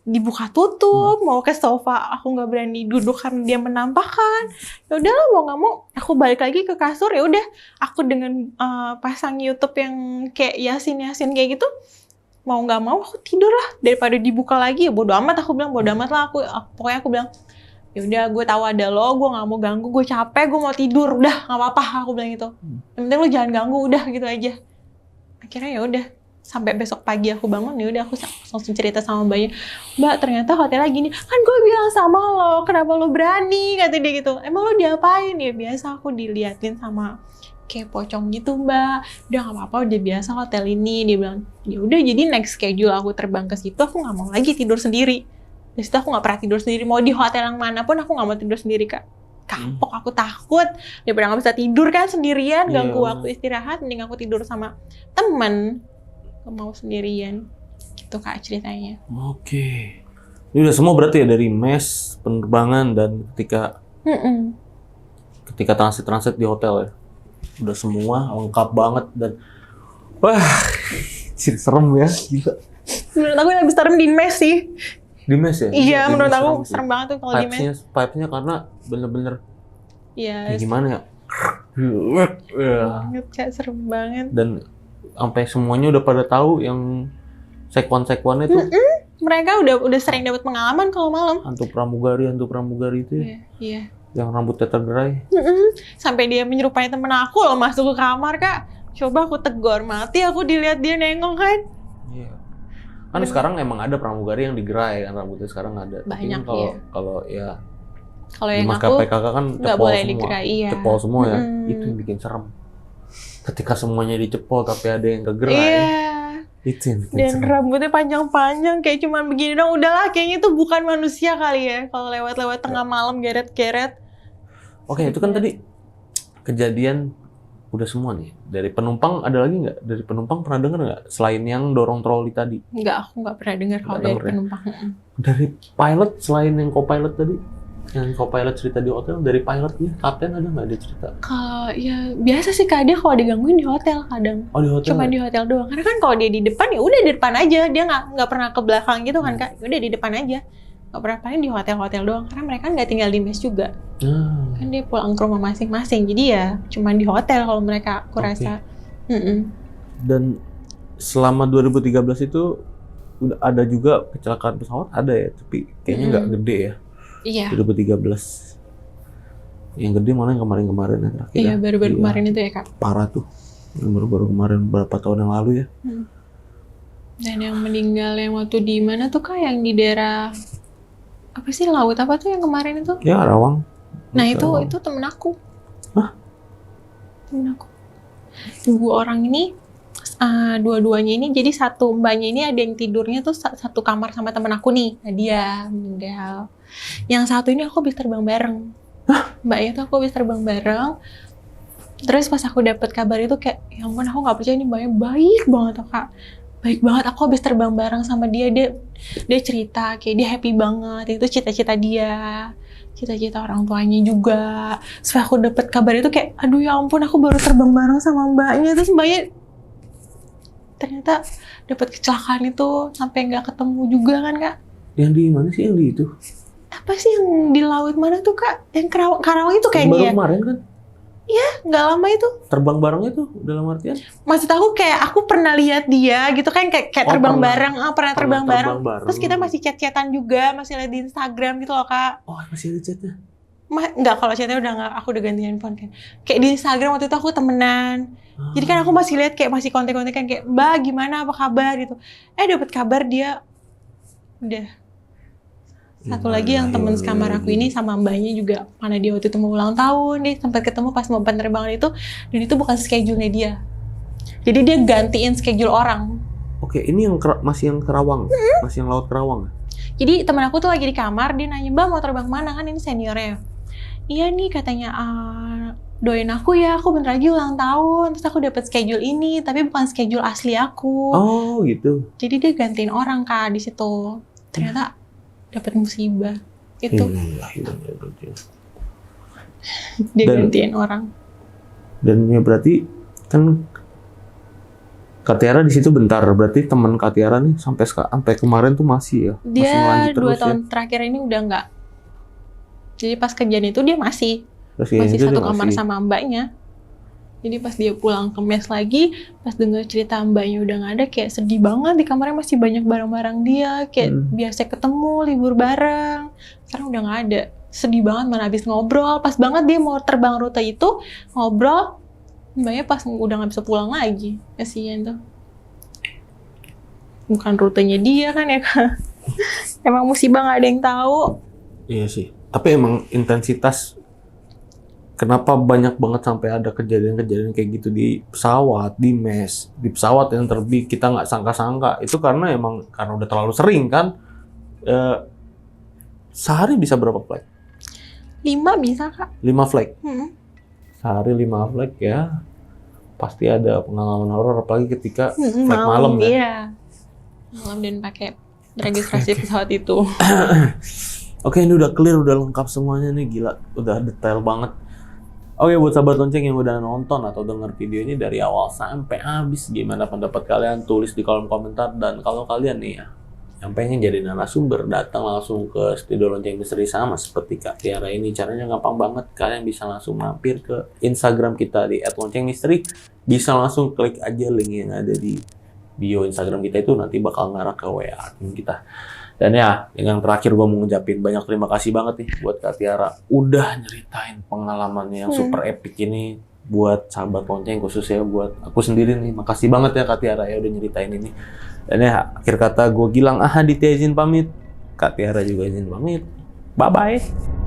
dibuka tutup, mau ke sofa aku nggak berani duduk karena dia menampakkan. Ya udahlah mau nggak mau aku balik lagi ke kasur. Ya udah aku dengan pasang YouTube yang kayak Yasin kayak gitu. Mau nggak mau aku tidur lah daripada dibuka lagi. Ya bodo amat, aku bilang bodo amat lah pokoknya aku bilang ya udah gue tahu ada lo, gue nggak mau ganggu, gue capek, gue mau tidur, udah nggak apa-apa aku bilang gitu. Yang penting lo jangan ganggu, udah gitu aja. Akhirnya ya udah sampai besok pagi aku bangun, ya udah aku langsung cerita sama mbaknya, Mbak ternyata hotelnya gini. Kan gue bilang sama lo, kenapa lo berani, kata dia gitu. Emang lo diapain? Ya biasa aku diliatin sama kayak pocong gitu Mbak, udah nggak apa-apa, udah biasa hotel ini. Dia bilang ya udah, jadi next schedule aku terbang ke situ aku nggak mau lagi tidur sendiri. Di situ aku nggak pernah tidur sendiri, mau di hotel yang manapun aku nggak mau tidur sendiri Kak. Kapok, aku takut daripada nggak bisa tidur kan sendirian, ganggu aku istirahat, mending aku tidur sama temen, nggak mau sendirian gitu Kak ceritanya. Oke, ini udah semua berarti ya, dari mes, penerbangan, dan ketika transit di hotel ya, udah semua lengkap banget. Dan wah, serem ya, gila. Menurut aku yang lebih serem di mes sih. Di mes ya? Iya, menurut aku serem banget tuh kalau di mes. Vibes-nya karena bener-bener ya gimana ya? Banget Kak, serem banget. Dan sampai semuanya udah pada tahu yang sekwan-sekwannya tuh. Mereka udah sering dapat pengalaman kalau malam. Hantu pramugari itu ya. Iya. Yang rambutnya tergerai. Sampai dia menyerupai temen aku loh masuk ke kamar Kak. Coba aku tegur, mati aku dilihat dia nengok kan. Iya. Kan sekarang emang ada pramugari yang digerai kan, rambutnya sekarang ada. Banyak kalau ya kalau yang aku PKK kan nggak boleh digerai, iya. Cepol semua ya. Itu yang bikin serem. Ketika semuanya dicepol tapi ada yang kegerai. Iya. Itu yang bikin Dan serem. rambutnya panjang-panjang kayak cuman begini dong. Udahlah kayaknya itu bukan manusia kali ya. Kalau lewat-lewat tengah malam geret-geret. Oke, itu kan tadi kejadian udah semua nih. Dari penumpang ada lagi nggak? Dari penumpang pernah dengar nggak? Selain yang dorong troli tadi? Enggak, aku nggak pernah dengar kalau dari penumpang. Dari pilot, selain yang co-pilot tadi? Yang co-pilot cerita di hotel, dari pilotnya, kapten ada nggak dia cerita? Kalau ya biasa sih Kak, dia kalau digangguin di hotel kadang. Oh di hotel? Cuma di hotel doang. Karena kan kalau dia di depan ya udah di depan aja. Dia nggak pernah ke belakang gitu kan Kak. Udah di depan aja. Nggak pernah paling di hotel-hotel doang. Karena mereka nggak tinggal di mes juga. Kan dia pulang ke rumah masing-masing. Jadi ya cuma di hotel kalau mereka, aku rasa. Dan selama 2013 itu udah ada juga kecelakaan pesawat, ada ya, tapi kayaknya nggak gede ya. Iya. 2013. Yang gede mana yang kemarin-kemarin ya terakhir. Iya, baru-baru kemarin itu ya Kak. Parah tuh. Yang baru-baru kemarin beberapa tahun yang lalu ya. Dan yang meninggal yang waktu di mana tuh Kak? Yang di daerah apa sih, laut apa tuh yang kemarin itu? Ya, Rawang. Nah, itu temen aku. Hah? Temen aku. Dua orang ini dua-duanya ini, jadi satu mbaknya ini ada yang tidurnya tuh satu kamar sama temen aku nih. Nah, dia meninggal. Yang satu ini aku habis terbang bareng. Mbaknya tuh aku habis terbang bareng. Terus pas aku dapat kabar itu kayak, ya ampun aku nggak percaya, ini mbaknya baik banget tuh Kak. Baik banget, aku habis terbang bareng sama dia. Dia cerita kayak dia happy banget. Itu cita-cita dia. Cita-cita orang tuanya juga. Setelah aku dapat kabar itu kayak, aduh ya ampun aku baru terbang bareng sama mbaknya. Terus mbaknya ternyata dapat kecelakaan itu sampai nggak ketemu juga kan Kak? Yang di mana sih, yang di itu? Apa sih yang di laut mana tuh Kak? Yang Karawang itu kayaknya. Baru kemarin kan? Iya, nggak lama itu. Terbang bareng itu dalam artian? Maksud aku kayak aku pernah lihat dia gitu kan kayak terbang pernah. bareng, pernah terbang bareng. bareng. Terus kita masih chat-chatan juga, masih lihat di Instagram gitu loh Kak. Oh, masih ada chatnya? Enggak, kalau chatnya udah nggak, aku udah ganti handphone kan. Kayak di Instagram waktu itu aku temenan. Jadi kan aku masih lihat kayak masih konten-konten kan kayak Mbak gimana apa kabar gitu. Dapat kabar dia udah. Satu lagi yang temen sekamar aku ini sama mbaknya juga, mana dia waktu itu mau ulang tahun, dia sempat ketemu pas mau penerbangan itu, dan itu bukan schedule-nya dia. Jadi dia gantiin schedule orang. Oke, ini yang masih yang Kerawang, masih yang Laut Kerawang. Jadi temen aku tuh lagi di kamar, dia nanya, Mbak mau terbang mana, kan ini seniornya. Iya nih katanya, doain aku ya, aku bentar lagi ulang tahun, terus aku dapat schedule ini, tapi bukan schedule asli aku. Oh gitu. Jadi dia gantiin orang Kak di situ. Ternyata dapat musibah itu. Dia gantiin orang. Dan ya berarti kan Kak Tiara di situ bentar, berarti teman Kak Tiara nih sampai kemarin tuh masih ya? Dia 2 tahun terakhir ini udah enggak. Jadi pas kejadian itu dia masih satu kamar sama mbaknya. Jadi pas dia pulang ke mes lagi, pas dengar cerita mbaknya udah nggak ada, kayak sedih banget. Di kamarnya masih banyak barang-barang dia, kayak biasa ketemu, libur bareng. Sekarang udah nggak ada. Sedih banget, mana habis ngobrol. Pas banget dia mau terbang rute itu, ngobrol, mbaknya pas udah nggak bisa pulang lagi. Kasihan tuh. Bukan rutenya dia kan ya Kak. Emang musibah nggak ada yang tahu. Iya sih. Tapi emang intensitas, kenapa banyak banget sampai ada kejadian-kejadian kayak gitu di pesawat, di mes, di pesawat yang terbang kita nggak sangka-sangka. Itu karena udah terlalu sering kan. Sehari bisa berapa flight? 5 bisa Kak. 5 flight? Sehari 5 flight ya. Pasti ada pengalaman horor, apalagi ketika flight malam ya. Iya. Malam dan pakai registrasi pesawat itu. Oke, ini udah clear, udah lengkap semuanya nih, gila, udah detail banget. Oke, buat sahabat lonceng yang udah nonton atau denger video ini dari awal sampai habis, gimana pendapat kalian? Tulis di kolom komentar. Dan kalau kalian nih ya, yang pengen jadi narasumber, datang langsung ke studio Lonceng Misteri sama seperti Kak Tiara ini. Caranya gampang banget, kalian bisa langsung mampir ke Instagram kita di @loncengmisteri. Bisa langsung klik aja link yang ada di bio Instagram kita itu, nanti bakal ngarah ke WA admin kita. Dan ya, yang terakhir gue mau ngucapin banyak terima kasih banget nih buat Kak Tiara udah nyeritain pengalamannya yang super epic ini buat sahabat lonceng, khususnya buat aku sendiri nih. Makasih banget ya Kak Tiara ya udah nyeritain ini. Dan ya, akhir kata gue Gilang Ahaditya izin pamit, Kak Tiara juga izin pamit. Bye-bye.